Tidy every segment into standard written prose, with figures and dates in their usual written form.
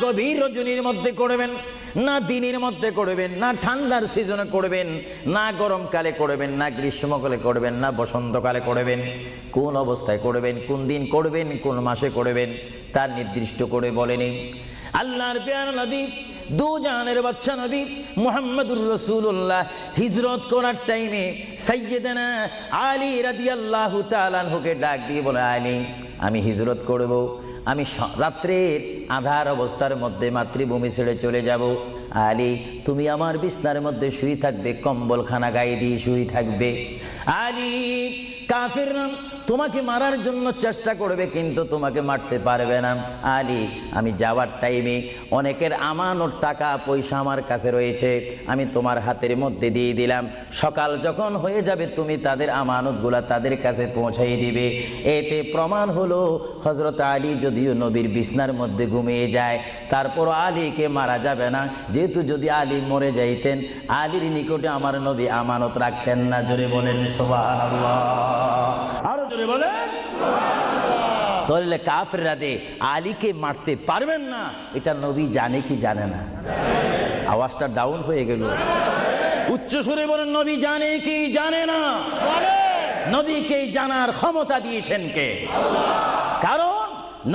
গভীর রজনীর মধ্যে করবেন, না দিনের মধ্যে করবেন, না ঠান্ডার সিজনে করবেন, না গরমকালে করবেন, না গ্রীষ্মকালে করবেন, না বসন্তকালে করবেন। কোন অবস্থায় করবেন, কোন দিন করবেন, কোন মাসে করবেন, তার নির্দিষ্ট করে বলেনি। আল্লাহর প্যারা নবী, দু জাহানের বাদশা নবী মুহাম্মদুর রাসূলুল্লাহ হিজরত করার টাইমে সাইয়্যিদানা আলী রাদিয়াল্লাহু তাআলা আনহুকে ডাক দিয়ে বলে, আলী, আমি হিজরত করব, আমি রাত্রের আধার অবস্থার মধ্যে মাতৃভূমি ছেড়ে চলে যাব। আলী, তুমি আমার বিছনার মধ্যে শুয়ে থাকবে, কম্বলখানা গায়ে দিয়ে শুয়ে থাকবে। আলী, কাফিররা তোমাকে মারার জন্য চেষ্টা করবে, কিন্তু তোমাকে মারতে পারবে না। আলী, আমি যাওয়ার টাইমে অনেকের আমানত টাকা পয়সা আমার কাছে রয়েছে, আমি তোমার হাতের মধ্যে দিয়ে দিলাম। সকাল যখন হয়ে যাবে তুমি তাদের আমানতগুলা তাদের কাছে পৌঁছাই দিবে। এতে প্রমাণ হলো হযরত আলী যদিও নবীর বিছনার মধ্যে ঘুমিয়ে যায়, তারপর আলীকে মারা যাবে না, যেহেতু যদি আলী মরে যাইতেন আলীর নিকটে আমার নবী আমানত রাখতেন না। জোরে বলেন সুবহানাল্লাহ, আরো জোরে বলেন। তাহলে কাফেররা দে আলীকে মারতে পারবেন না, এটা নবী জানে কি জানে না? আওয়াজটা ডাউন হয়ে গেল, উচ্চ সুরে বলেন, নবী জানে কি জানে না? নবীকে জানার ক্ষমতা দিয়েছেন কে? কারণ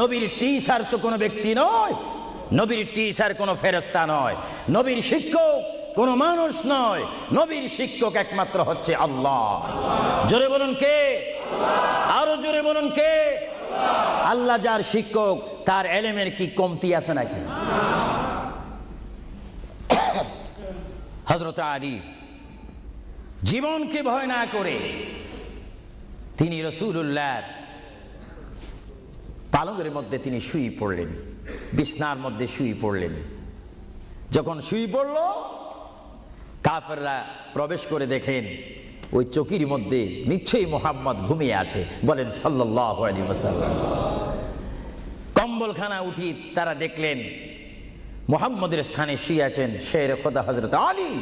নবীর টিচার তো কোনো ব্যক্তি নয়, নবীর টিচার কোনো ফেরেশতা নয়, নবীর শিক্ষক কোনো মানুষ নয়, নবীর শিক্ষক একমাত্র হচ্ছে আল্লাহ। জোরে বলুন কে? আরো জোরে বলুন কে? আল্লাহ যার শিক্ষক, তার এলেমের কি কমতি আছে নাকি? হযরত আলী জীবনকে ভয় না করে তিনি রাসূলুল্লাহ পালঙ্কের মধ্যে তিনি শুয়ে পড়লেন, বিছনার মধ্যে শুয়ে পড়লেন। যখন শুয়ে পড়ল, কাফেররা প্রবেশ করে দেখেন ওই চকির মধ্যে নিশ্চয়ই মুহাম্মদ ঘুমিয়ে আছে। বলেন সাল্লাল্লাহু আলাইহি ওয়াসাল্লাম। কম্বলখানা উঠি তারা দেখলেন মুহাম্মদের স্থানে শুয়ে আছেন শের খোদা হযরত আলী।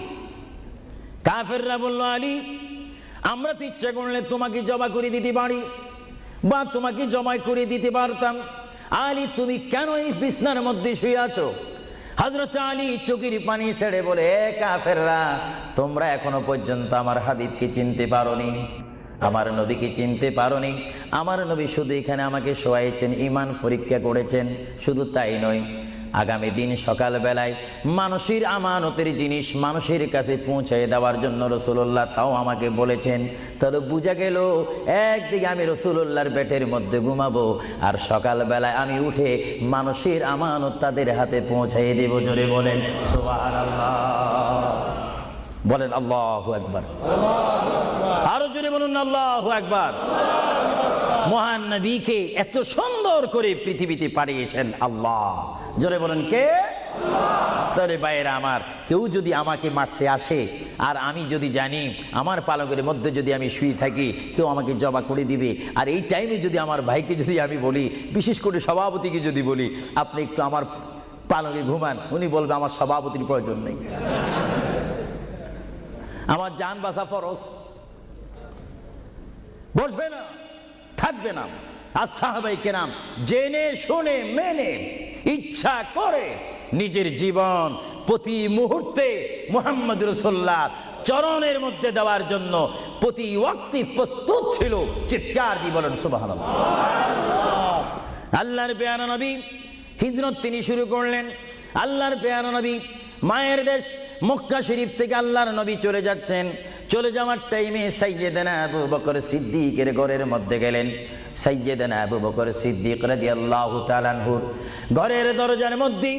কাফেররা বলল, আলী, আমরা তো ইচ্ছা করলে তোমাকে জমা করে দিতে পারি বা তোমাকে জমা করে দিতে পারতাম। আলী, তুমি কেন এই বিছনার মধ্যে শুয়ে আছো? হযরত আলী চোখের পানি ছেড়ে বলে, কাফেররা, তোমরা এখনো পর্যন্ত আমার হাবিবকে চিনতে পারোনি, আমার নবীকে চিনতে পারোনি। আমার নবী শুধু এখানে আমাকে শোয়াইছেন, ঈমান পরীক্ষা করেছেন। শুধু তাই নয়, আগামী দিন সকালবেলায় মানুষের আমানতের জিনিস মানুষের কাছে পৌঁছায় দেওয়ার জন্য রাসূলুল্লাহ তাও আমাকে বলেছেন। তাহলে বুঝা গেল, একদিকে আমি রাসূলুল্লাহর পেটের মধ্যে ঘুমাবো, আর সকালবেলায় আমি উঠে মানুষের আমানত তাদের হাতে পৌঁছাই দেব। জোরে বলেন সুবহানাল্লাহ, বলেন আল্লাহু আকবার, আরো জোরে বলুন আল্লাহু আকবার। মহান নবীকে এত সুন্দর করে পৃথিবীতে পাঠিয়েছেন আল্লাহ। জোরে বলেন কে? তাহলে ভাইয়েরা আমার, কেউ যদি আমাকে মারতে আসে আর আমি যদি জানি আমার পালকের মধ্যে যদি আমি শুয়ে থাকি, কেউ আমাকে জবা করে দিবে, আর এই টাইমে যদি আমার ভাইকে যদি আমি বলি, বিশেষ করে সভাপতিকে যদি বলি, আপনি একটু আমার পালকে ঘুমান, উনি বলবে আমার সভাপতির প্রয়োজন নেই, আমার জান বাঁচা ফরজ, বসবে না, থাকবে না। আর সাহাবায়ে কেরাম জেনে শুনে মেনে ইচ্ছা করে নিজের জীবন প্রতি মুহূর্তে মুহাম্মদ রাসূলুল্লাহ চরণের মধ্যে দেওয়ার জন্য প্রতি ওয়াক্তে প্রস্তুত ছিল। চিৎকার দিয়ে বলেন সুবহানাল্লাহ। আল্লাহর প্যারা নবী হিজরত তিনি শুরু করলেন। আল্লাহর প্যারা নবী মায়ের দেশ মক্কা শরীফ থেকে আল্লাহর নবী চলে যাচ্ছেন। চলে যাওয়ার টাইমে সাইয়্যিদানা আবু বকর সিদ্দিকের ঘরের মধ্যে গেলেন। সাইয়্যিদানা আবু বকর সিদ্দিক রাদিয়াল্লাহু তাআলা আনহুর ঘরের দরজার মধ্যে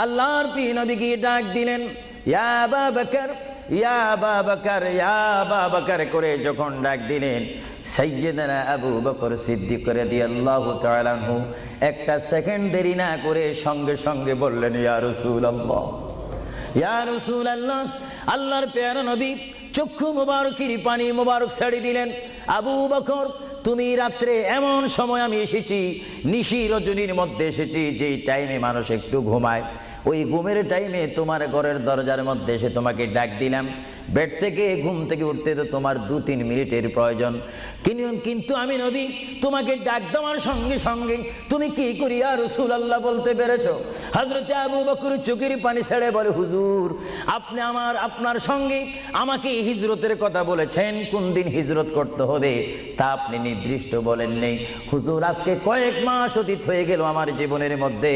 আল্লাহর প্রিয় নবীকে ডাক দিলেন, ইয়া আবু বকর, ইয়া আবু বকর, ইয়া আবু বকর করে যখন ডাক দিলেন, সাইয়্যিদানা আবু বকর সিদ্দিক রাদিয়াল্লাহু তাআলা আনহু একটা সেকেন্ড দেরি না করে সঙ্গে সঙ্গে বললেন, ইয়া রাসূলুল্লাহ, ইয়া রাসূলুল্লাহ। আল্লাহর প্যারা নবী চক্ষু মুবারকের পানি মুবারক ছেড়ে দিলেন, আবু বকর, তুমি রাত্রে এমন সময় আমি এসেছি, নিশি রজনীর মধ্যে এসেছি, যেই টাইমে মানুষ একটু ঘুমায়, ওই ঘুমের টাইমে তোমার ঘরের দরজার মধ্যে এসে তোমাকে ডাক দিলাম, বেড থেকে ঘুম থেকে উঠতে তো তোমার 2-3 মিনিটের প্রয়োজন, কিন্তু আমি নবী তোমাকে ডাক দেওয়ার সঙ্গে সঙ্গে তুমি কি করিয়া রাসূলুল্লাহ বলতে পেরেছো? হযরতে আবু বকর চোখের পানি ছেড়ে বলে, হুজুর আপনি আপনার সঙ্গে আমাকে হিজরতের কথা বলেছেন, কোন দিন হিজরত করতে হবে তা আপনি নির্দিষ্ট বলেন নেই। হুজুর আজকে কয়েক মাস অতীত হয়ে গেল আমার জীবনের মধ্যে,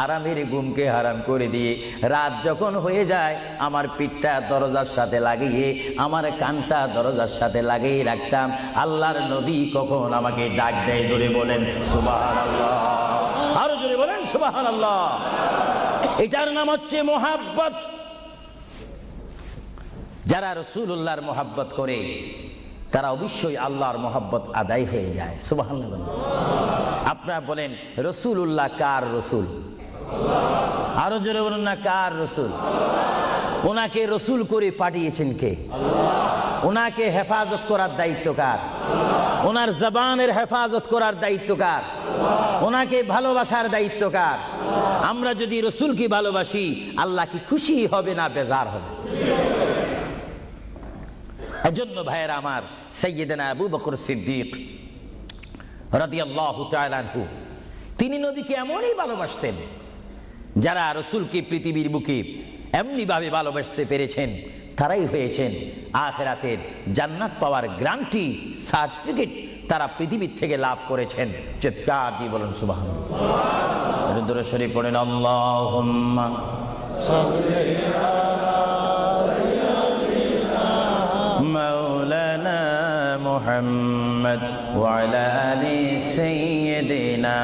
আরামের ঘুমকে হারাম করে দিয়ে রাত যখন হয়ে যায় আমার পিঠটা দরজার সাথে লাগিয়ে আমার কানটা দরজার সাথে লাগিয়ে রাখতাম, আল্লাহর নবী কখন আমাকে ডাক দেয়, জোরে বলেন সুবহানাল্লাহ, আরো জোরে বলেন সুবহানাল্লাহ। এটার নাম হচ্ছে মোহাব্বত। যারা রাসূলুল্লাহর মোহাব্বত করে তারা অবশ্যই আল্লাহর মোহাব্বত আদায় হয়ে যায়। সুবহানাল্লাহ। আপনারা বলেন রাসূলুল্লাহ কার রাসূল? আরো জোরে বলুন না, কার রাসূল? ওনাকে রাসূল করে পাঠিয়েছেন কে? ওনাকে হেফাজত করার দায়িত্ব কার? ওনার জবানের হেফাজত করার দায়িত্ব কার? ওনাকে ভালোবাসার দায়িত্ব কার? আমরা যদি রাসূলকে ভালোবাসি আল্লাহ কি খুশি হবে না বেজার হবে? এজন্য ভাইয়েরা আমার, সাইয়্যিদানা আবু বকর সিদ্দিক রাদিয়াল্লাহু তাআলা আনহু তিনি নবীকে এমনই ভালোবাসতেন, যারা রাসূলকে পৃথিবীর বুকে এমনি ভাবে ভালোবাসতে পেরেছেন তারাই হয়েছেন আখিরাতের জান্নাত পাওয়ার গ্যারান্টি সার্টিফিকেট তারা পৃথিবীর থেকে লাভ করেছেন। চিৎকার দিয়ে বলেন সুবহানাল্লাহ। দরুদ শরীফ পড়েন, আল্লাহুম্মা সাল্লি আলা মাওলানা মুহাম্মদ ওয়া আলা আলি সাইয়্যিদিনা।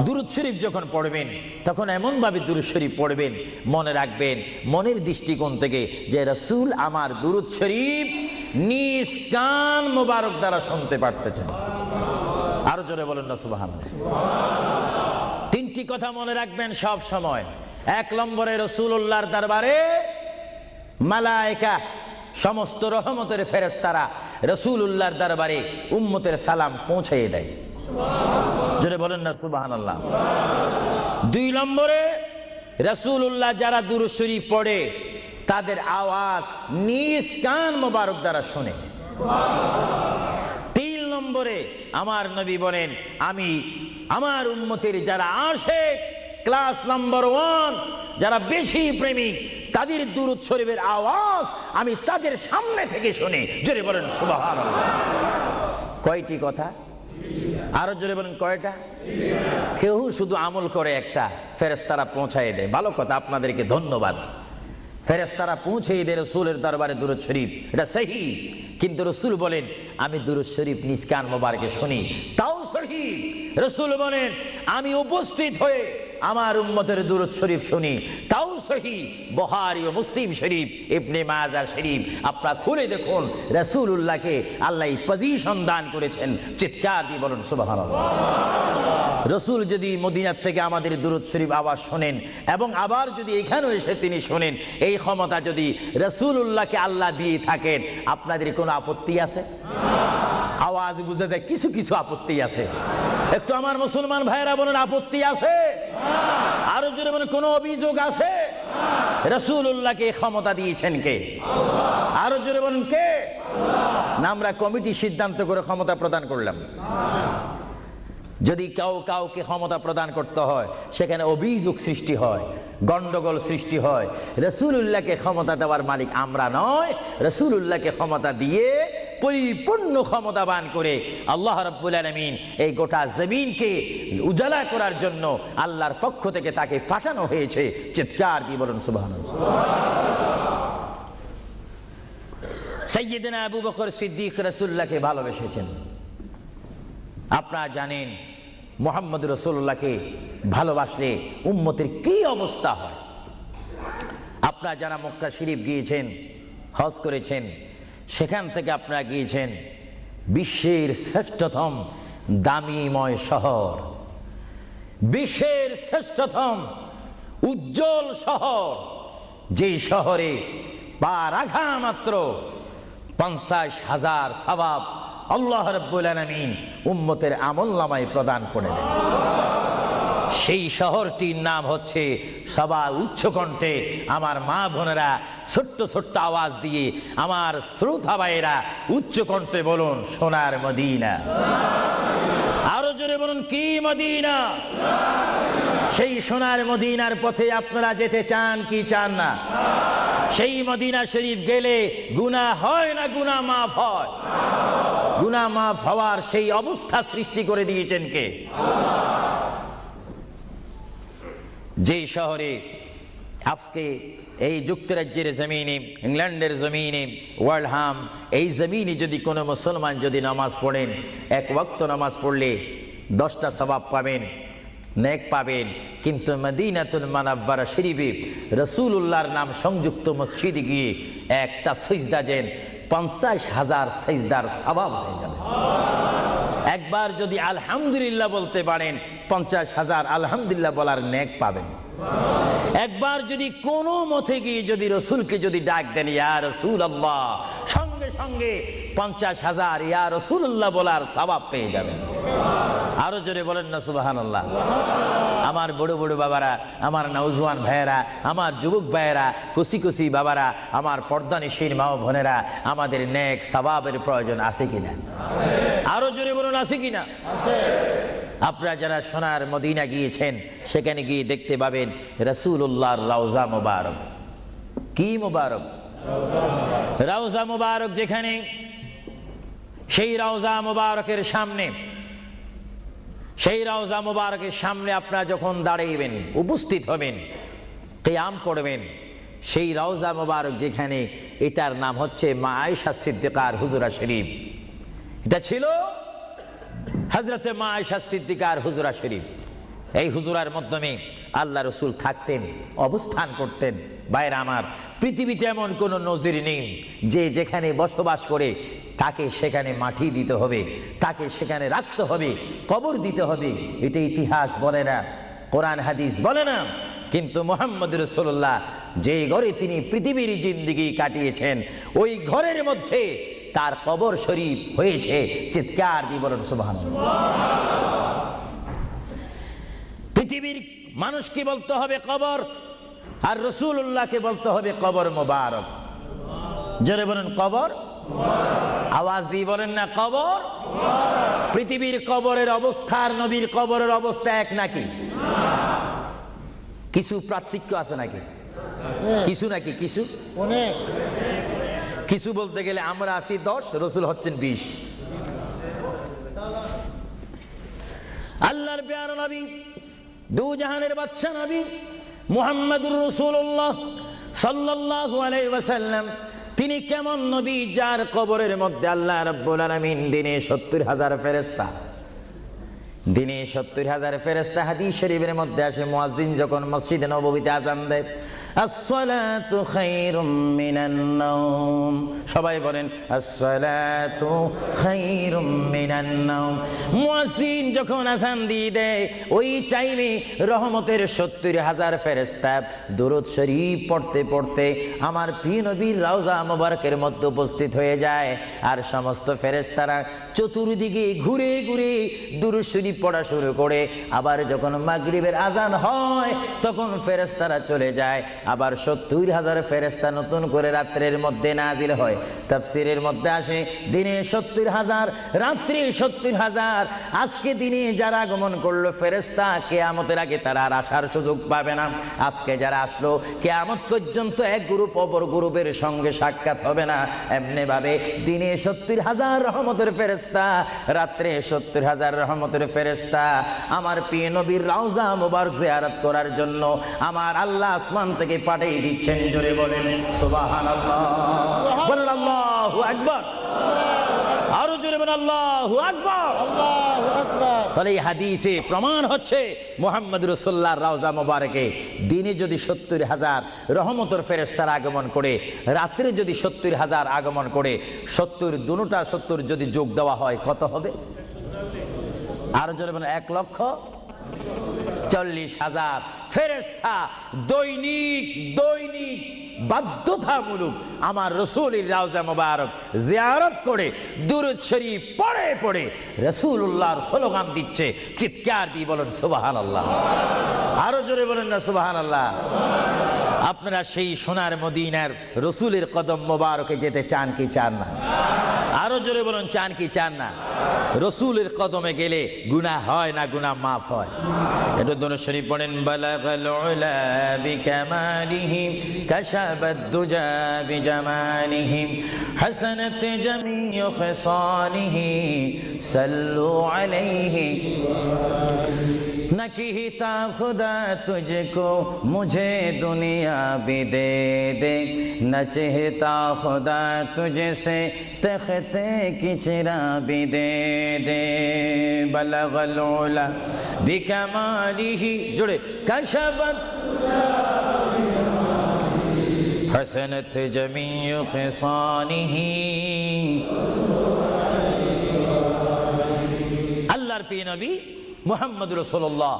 দুরূদ শরীফ যখন পড়বেন তখন এমন ভাবে দুরূদ শরীফ পড়বেন, মনে রাখবেন মনের দৃষ্টিকোণ থেকে যে রাসূল আমার দুরূদ শরীফ নিজ কান মোবারক দ্বারা শুনতে পারতেছেন। আরো জোরে বলেন না সুবহানাল্লাহ। তিনটি কথা মনে রাখবেন সব সময়। 1 নম্বরে রাসূলুল্লাহর দরবারে মালায়েকা সমস্ত রহমতের ফেরেশতারা রাসূলুল্লাহর দরবারে উম্মতের সালাম পৌঁছিয়ে দেয়। জোরে বলেন না সুবহানাল্লাহ। 2 নম্বরে রাসূলুল্লাহ যারা দুরূদ শরীফ পড়ে তাদের আওয়াজ নিজ কান মোবারক দ্বারা শুনে। 3 নম্বরে আমার নবী বলেন, আমি আমার উম্মতের যারা আশিক ক্লাস নাম্বার 1 যারা বেশি প্রেমিক তাদের দুরূদ শরীফের আওয়াজ আমি তাদের সামনে থেকে শুনি। জোরে বলেন সুবহানাল্লাহ। কয়টি কথা? আরো জোরে বলেন কয়টা? কেউ শুধু আমল করে একটা, ফেরেশতারা পৌঁছায় দেয়। ভালো কথা, আপনাদেরকে ধন্যবাদ। ফেরেশতারা পৌঁছে দেয় রাসূলের দরবারে দুরূদ শরীফ, এটা সহিহ। কিন্তু রাসূল বলেন আমি দুরূদ শরীফ নিজ কান মোবারকে শুনি, তাও সহিহ। রাসূল বলেন আমি উপস্থিত হয়ে আমার উম্মতের দুরূদ শরীফ শুনি, তাও সহিহ। বুখারী ও মুসলিম শরীফ, ইবনে মাজাহ শরীফ আপনারা খুলে দেখুন, রাসূলুল্লাহকে আল্লাহ এই পজিশন দান করেছেন। চিৎকার দিয়ে বলুন সুবহানাল্লাহ। রাসূল যদি মদিনার থেকে আমাদের দুরূদ শরীফ আওয়াজ শোনেন এবং আবার যদি এখানেও এসে তিনি শোনেন, এই ক্ষমতা যদি রাসূলুল্লাহকে আল্লাহ দিয়ে থাকেন, আপনাদের কোনো আপত্তি আছে? আওয়াজ বুঝা যায়, কিছু কিছু আপত্তি আছে। একটু আমার মুসলমান ভাইয়েরা বলেন আপত্তি আছে? আরো জোরে বলেন কোনো অভিযোগ আছে? রাসূলুল্লাহকে ক্ষমতা দিয়েছেন কে? আরো জোরে বলেন কে? না আমরা কমিটি সিদ্ধান্ত করে ক্ষমতা প্রদান করলাম? যদি কাউকে ক্ষমতা প্রদান করতে হয় সেখানে অভিযোগ সৃষ্টি হয়, গন্ডগোল সৃষ্টি হয়। রাসূলুল্লাহকে ক্ষমতা দেওয়ার মালিক আমরা নয়, রাসূলুল্লাহকে ক্ষমতা দিয়ে পরিপূর্ণ ক্ষমতাবান করে আল্লাহ রাব্বুল আলামিন এই গোটা জমিনকে উজালা করার জন্য আল্লাহর পক্ষ থেকে তাকে পাঠানো হয়েছে। চিৎকার দিয়ে বলুন সুবহানাল্লাহ। সাইয়্যিদনা আবু বকর সিদ্দিক রাসূলুল্লাহকে ভালোবেসেছেন। আপনারা জানেন মুহাম্মদ রাসূলুল্লাহকে ভালোবাসলে উম্মতের কি অবস্থা হয়। আপনারা যারা মক্কা শরীফ গিয়েছেন, হজ করেছেন, সেখান থেকে আপনারা গিয়েছেন বিশ্বের শ্রেষ্ঠতম দামিময় শহর, বিশ্বের শ্রেষ্ঠতম উজ্জ্বল শহর, যে শহরে পা রাখা মাত্র 50,000 সওয়াব আল্লাহ রাব্বুল আলামিন উম্মতের আমলনামায় প্রদান করে দেন। সেই শহরটির নাম হচ্ছে, সবাই উচ্চ কণ্ঠে আমার মা বোনেরা ছোট্ট ছোট্ট আওয়াজ দিয়ে, আমার শ্রোতা ভাইয়েরা উচ্চ কণ্ঠে বলুন, সোনার মদিনা। আরো জোরে বলুন, কি মদিনা? সেই সোনার মদিনার পথে আপনারা যেতে চান কি চান না? সেই মদিনা শরীফ গেলে গুনাহ হয় না গুনাহ মাফ হয়? গুনাহ মাফ হওয়ার সেই অবস্থা সৃষ্টি করে দিয়েছেন কে? যে শহরে আজকে এই যুক্তরাজ্যের জমিনে, ইংল্যান্ডের জমিনে, ওয়ার্ল্ডহাম, এই জমিনে যদি কোনো মুসলমান যদি নামাজ পড়েন, এক ওয়াক্ত নামাজ পড়লে 10টা সওয়াব পাবেন, নেক পাবেন। কিন্তু মদিনাতুল মুনাওয়ারা শরীফে রাসূলুল্লাহর নাম সংযুক্ত মসজিদে গিয়ে একটা সিজদা দেন, 50,000 সিজদার সওয়াব হয়ে যাবে। একবার যদি আলহামদুলিল্লাহ বলতে পারেন, 50,000 আলহামদুলিল্লাহ বলার নেক পাবেন। একবার যদি কোনো মতে গিয়ে যদি রসুলকে যদি ডাক দেন, ইয়া রাসূলুল্লাহ, সঙ্গে সঙ্গে 50,000 ইয়া রাসূলুল্লাহ বলার সওয়াব পেয়ে যাবেন। আরো জোরে বলেন না সুবহানাল্লাহ। আমার বড় বড় বাবারা, আমার নওজওয়ান ভাইয়েরা, আমার যুবক ভাইয়েরা, কুসি কুসি বাবারা, আমার পর্দানিশীন মা ও বোনেরা, আমাদের নেক সওয়াবের প্রয়োজন আছে কিনা? আরো জোরে বলুন, আছে কিনা? আপনারা যারা সোনার মদিনা গিয়েছেন, সেখানে গিয়ে দেখতে পাবেন রাসূলুল্লাহর রওজা মুবারক। কি মুবারক? রওজা মুবারক। যেখানে সেই রওজা মুবারকের সামনে, সেই রওজা মুবারকের সামনে আপনারা যখন দাঁড়াইবেন, উপস্থিত হবেন, কিয়াম করবেন, সেই রওজা মুবারক যেখানে, এটার নাম হচ্ছে মা আয়েশা সিদ্দিকার হুজুরা শরীফ। এটা ছিল হযরতে মা আয়েশা সিদ্দিকার হুজুরা শরীফ। এই হুজুরার মাধ্যমে আল্লাহ রসুল থাকতেন, অবস্থান করতেন। ভাইরা আমার, পৃথিবীতে এমন কোনো নজির নেই যে যেখানে বসবাস করে তাকে সেখানে মাটি দিতে হবে, তাকে সেখানে রাখতে হবে, কবর দিতে হবে। এটা ইতিহাস বলে না, কোরআন হাদিস বলে না। কিন্তু মুহাম্মদ রাসূলুল্লাহ যে ঘরে তিনি পৃথিবীর জিন্দেগি কাটিয়েছেন, ওই ঘরের মধ্যে তার কবর শরীফ হয়েছে। চিৎকার দিয়ে বলেন সুবহানাল্লাহ। পৃথিবীর মানুষকে বলতে হবে কবর, আর রাসূলুল্লাহকে বলতে হবে কবর মুবারক। জোরে বলেন কবর। আওয়াজ দিয়ে বলেন না কবর। পৃথিবীর কবরের অবস্থা আর নবীর কবরের অবস্থা এক নাকি? কিছু পার্থক্য আছে নাকি? কিছু নাকি? কিছু অনেক। কিছু বলতে গেলে আমরা আছি 10, রাসূল হচ্ছেন 20। আল্লাহর প্যারা নবী, দু জাহানের বাদশা নবী মুহাম্মদুর রাসূলুল্লাহ সাল্লাল্লাহু আলাইহি ওয়াসাল্লাম, তিনি কেমন নবী যার কবরের মধ্যে আল্লাহ রাব্বুল আলামিন দিনে 70,000 ফেরেশতা, দিনে 70,000 ফেরেশতা। হাদিস শরীফের মধ্যে আসে, মুয়াজ্জিন যখন মসজিদে নববীতে আযান দেয়, আসসালাতু খায়রুম মিনান নাওম, সবাই বলেন আসসালাতু খায়রুম মিনান নাওম। মুয়াজ্জিন যখন আযান দিয়ে দেয়, ওই টাইমে রহমতের 70,000 ফেরেশতা দুরূদ শরীফ পড়তে পড়তে আমার প্রিয় নবীর রওজা মুবারকের মধ্যে উপস্থিত হয়ে যায়। আর সমস্ত ফেরেশতারা চতুর্দিকে ঘুরে ঘুরে দুরূদ শরীফ পড়া শুরু করে। আবার যখন মাগরিবের আযান হয়, তখন ফেরেশতারা চলে যায়। আবার 70,000 ফেরেশতা নতুন করে রাত্রের মধ্যে নাজিল হয়। তাফসীরের মধ্যে আসে, দিনে 70,000, রাত্রে 70,000। আজকে দিনে যারা আগমন করলো ফেরেশতা, কিয়ামতের আগে তারা আর আসার সুযোগ পাবে না। আজকে যারা আসলো, কিয়ামত পর্যন্ত এক গ্রুপ অপর গ্রুপের সঙ্গে সাক্ষাৎ হবে না। এমনি ভাবে দিনে 70,000 রহমতের ফেরেশতা, রাত্রে 70,000 রহমতের ফেরেশতা আমার প্রিয় নবীর রওজা মুবারক জিয়ারত করার জন্য আমার আল্লাহ আসমান থেকে পাঠিয়ে দিচ্ছেন। জোরে বলেন সুবহানাল্লাহ। বলেন আল্লাহু আকবার। আরো জোরে বলেন আল্লাহু আকবার। আল্লাহু আকবার। তাহলে এই হাদিসে প্রমাণ হচ্ছে মুহাম্মদ রাসূলুল্লাহর রওজা মুবারকে দিনে যদি 70,000 রহমতের ফেরেশতার আগমন করে, রাত্রে যদি 70,000 আগমন করে, 70 দুটোটা 70 যদি যোগ দেওয়া হয় কত হবে? আরো জোরে বলেন 1,40,000 ফেরেশতা দৈনিক বাধ্যতামূলক আমার রাসূলের রওজা মোবারক জিয়ারত করে দুরূদ শরীফ পড়ে পড়ে রাসূলুল্লাহর স্লোগান দিচ্ছে, চিৎকার দিয়ে বলেন সুবহানাল্লাহ। আরো জোরে বলেন না সুবহানাল্লাহ। আপনারা সেই সোনার মদিনার রাসূলের কদম মোবারকে যেতে চান কি চান না? আরো জোরে বলুন, চান কি চান না? রাসূলের কদমে গেলে গুনাহ হয় না, গুনাহ মাফ হয়। এটা দরুদ শরীফ পড়েন, বালাগাল উলা বিকামালিহি কাশাবাদ দুজা বিজামালিহি হাসানাত জামিউ খিসালিহি সাল্লু আলাইহি नकीता खुदा तुझको मुझे दुनिया भी दे दे, न चाहता खुदा तुझसे तख्ते की चिरा भी दे दे। बलगल उला बिकमालिही जुड़े कशबत हसनत जमीउ खिसानिही। अल्लाहर प्रिय नबी মুহাম্মদ রাসূলুল্লাহ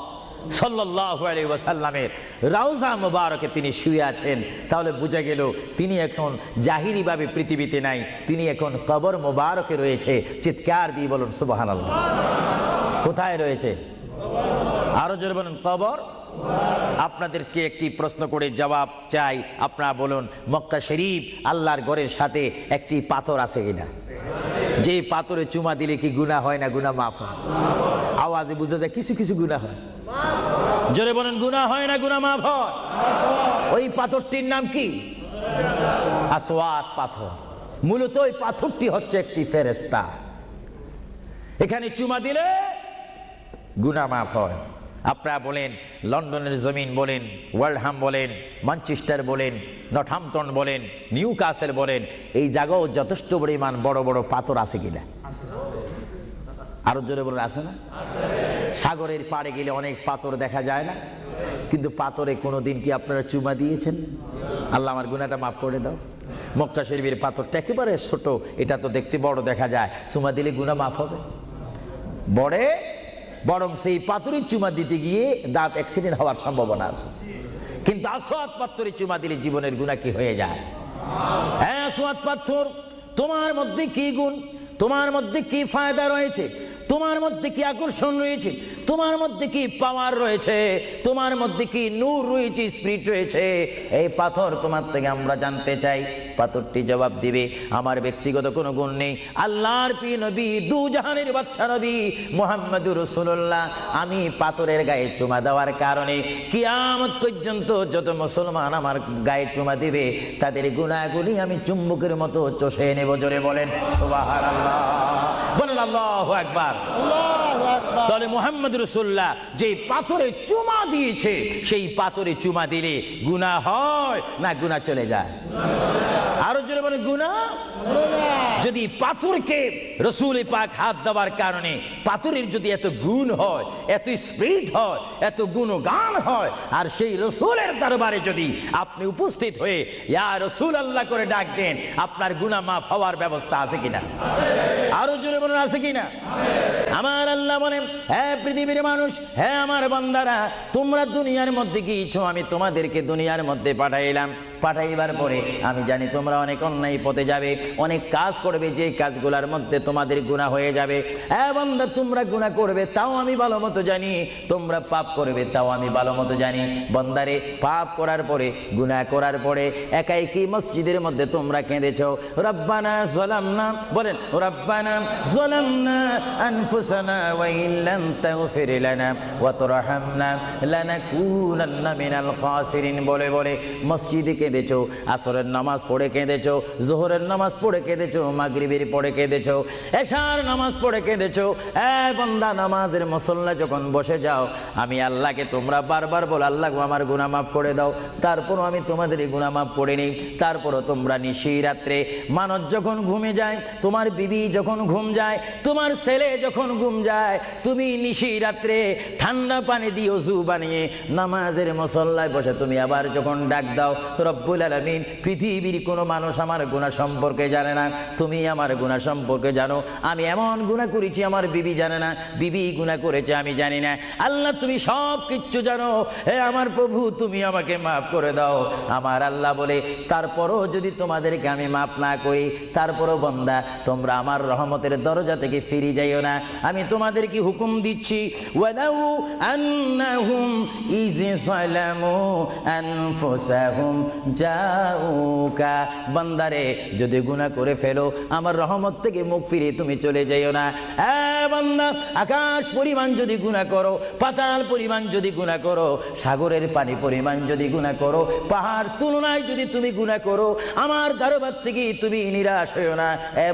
সাল্লাল্লাহু আলাইহি ওয়াসাল্লামের রওজা মোবারকে তিনি শুয়ে আছেন। তাহলে বোঝা গেল তিনি এখন জাহিরিভাবে পৃথিবীতে নাই, তিনি এখন কবর মোবারকে রয়েছে। চিৎকার দিয়ে বলুন সুবহানাল্লাহ। কোথায় রয়েছে? আরো জোরে বলুন, কবর। আপনাদেরকে একটি প্রশ্ন করে জবাব চাই, আপনারা বলুন, মক্কা শরীফ আল্লাহর ঘরের সাথে একটি পাথর আছে কিনা? যে পাথরে চুমা দিলে কি গুনাহ হয় না গুনাহ মাফ হয়? আওয়াজে বুঝা যায় কিছু কিছু গুনাহ হয়। জোরে বলেন, গুনাহ হয় না গুনাহ মাফ হয়? ওই পাথরটির নাম কি? আসওয়াদ পাথর। মূলত ওই পাথরটি হচ্ছে একটি ফেরেশতা। এখানে চুমা দিলে গুনাহ মাফ হয়। আপনারা বলেন, লন্ডনের জমিন বলেন, ওয়ালহাম বলেন, ম্যানচেস্টার বলেন, নর্থহ্যাম্পটন বলেন, নিউ কাসেল বলেন, এই জায়গাও যথেষ্ট পরিমাণ বড় বড় পাথর আছে কিনা? আরো জোরে বলেন, আছে না? সাগরের পাড়ে গেলে অনেক পাথর দেখা যায় না? কিন্তু পাথরে কোনোদিন কি আপনারা চুমা দিয়েছেন? আল্লাহ আমার গুনাহটা মাফ করে দাও। মক্কা শরীফের পাথরটা একেবারে ছোট, এটা তো দেখতে বড় দেখা যায়, চুমা দিলে গুনাহ মাফ হবে? বরং সেই পাথরে চুমা দিতে গিয়ে দাঁত অ্যাক্সিডেন্ট হওয়ার সম্ভাবনা আছে। কিন্তু আসওয়াদ পাথরে চুমা দিলে জীবনের গুনাহ কি হয়ে যায়? হ্যাঁ, আসওয়াদ পাথর, তোমার মধ্যে কি গুণ, তোমার মধ্যে কি ফায়দা রয়েছে, তোমার মধ্যে কি আকর্ষণ রয়েছে, তোমার মধ্যে কি পাওয়ার রয়েছে, তোমার মধ্যে কি নূর রয়েছে, স্পিরিট রয়েছে, এই পাথর তোমার থেকে আমরা জানতে চাই। পাথরটি জবাব দিবে, আমার ব্যক্তিগত কোনো গুণ নেই, আল্লাহর প্রিয় নবী, দু জাহানের বাদশা নবী মুহাম্মদুর রাসূলুল্লাহ, আমি পাথরের গায়ে চুমা দেওয়ার কারণে কিয়ামত পর্যন্ত যত মুসলমান আমার গায়ে চুমা দিবে তাদের গুনাহগুলি আমি চুম্বকের মতো চষে নেব। জোরে বলেন সুবহানাল্লাহ, বলেন আল্লাহু আকবার। তাহলে মুহাম্মদ রাসূলুল্লাহ যে পাথরে চুমা দিয়েছে, সেই পাথরে চুমা দিলে গুনাহ হয় না গুনাহ চলে যায়? আরো জোরে বলে, গুনাহ। যদি পাথরকে রাসূল পাক হাত দেওয়ার কারণে পাথরের যদি এত গুণ হয়, এত স্পিরিট হয়, এত গুণগান হয়, আর সেই রাসূলের দরবারে যদি আপনি উপস্থিত হয়ে ইয়া রাসূলুল্লাহ করে ডাক দেন, আপনার গুনাহ মাফ হওয়ার ব্যবস্থা আছে কিনা? আরো জোরে বলেন, আছে কিনা? আমার আল্লাহ বলেন, হ্যাঁ পৃথিবীর মানুষ, হ্যাঁ আমার বান্দারা, তোমরা দুনিয়ার মধ্যে গিয়েছো, আমি তোমাদেরকে দুনিয়ার মধ্যে পাঠাইলাম। পাঠাইবার পরে আমি জানি তোমরা অনেক অন্যায় পথে যাবে, অনেক কাজ করবে, যে কাজগুলোর মধ্যে তোমাদের গুনাহ হয়ে যাবে। হ্যাঁ বান্দা, তোমরা গুনাহ করবে তাও আমি ভালো মতো জানি, তোমরা পাপ করবে তাও আমি ভালো মতো জানি। বান্দারে, পাপ করার পরে, গুনাহ করার পরে একাই কি মসজিদের মধ্যে তোমরা কেঁদেছো, রব্বানা যালামনা, বলেন রব্বানা যালামনা আনফুসানা ওয়া ইল্লাম তাগফির লানা ওয়া তুরহামনা লানাকুনান্না মিনাল খাসিরিন বলে বলে মসজিদে কেঁদেছো, আসরের নামাজ পড়ে কেঁদেছো, যোহরের নামাজ পড়ে কেঁদেছো, মাগরিবের পড়ে কেঁদেছো, এশার নামাজ পড়ে কেঁদেছো। বান্দা, নামাজের মুসল্লা যখন বসে যাও, আমি আল্লাহকে তোমরা বারবার বল, আল্লাহ আমার গুনাহ মাফ করে দাও। তারপরও আমি তোমাদের এই গুনাহ মাফ করে নিই। তারপরও তোমরা নিশি রাত্রে, মানুষ যখন ঘুমে যায়, তোমার বিবি যখন ঘুম যায়, তোমার ছেলে যখন ঘুম যায়, তুমি নিশি রাত্রে ঠান্ডা পানি দিয়ে ওযু বানিয়ে নামাজের মুসল্লায় বসে তুমি আবার যখন ডাক দাও, রব্বুল আলামিন, পৃথিবীর কোনো মানুষ আমার গুনাহ সম্পর্কে জানে না, তুমি আমার গুনাহ সম্পর্কে জানো। আমি এমন গুনাহ করেছি আমার বিবি জানে না, বিবি গুনাহ করেছে আমি জানি না। আল্লাহ তুমি সব কিচ্ছু জানো, হে আমার প্রভু তুমি আমাকে মাফ করে দাও। আমার আল্লাহ বলে, তারপরও যদি তোমাদেরকে আমি মাফ না করি, তারপরও বান্দা তোমরা আমার রহমতের দরজা থেকে ফিরে যাইও না। আমি তোমাদেরকে হুকুম দিচ্ছি, ওয়ালাউ আন্নাহুম ইয যালামু আনফুসাহুম জাউকা, বান্দারে যদি গুনাহ করে ফেলো আমার রহমত থেকে মুখ ফিরে তুমি চলে যাইও না। বান্দা, আকাশ পরিমাণ যদি গুনাহ করো, পাতাল পরিমাণ যদি গুনাহ করো, সাগরের পানি পরিমাণ যদি গুনাহ করো, পাহাড় তুলনায় যদি তুমি গুনাহ করো, আমার দরবার থেকে তুমি নিরাশ হইও না।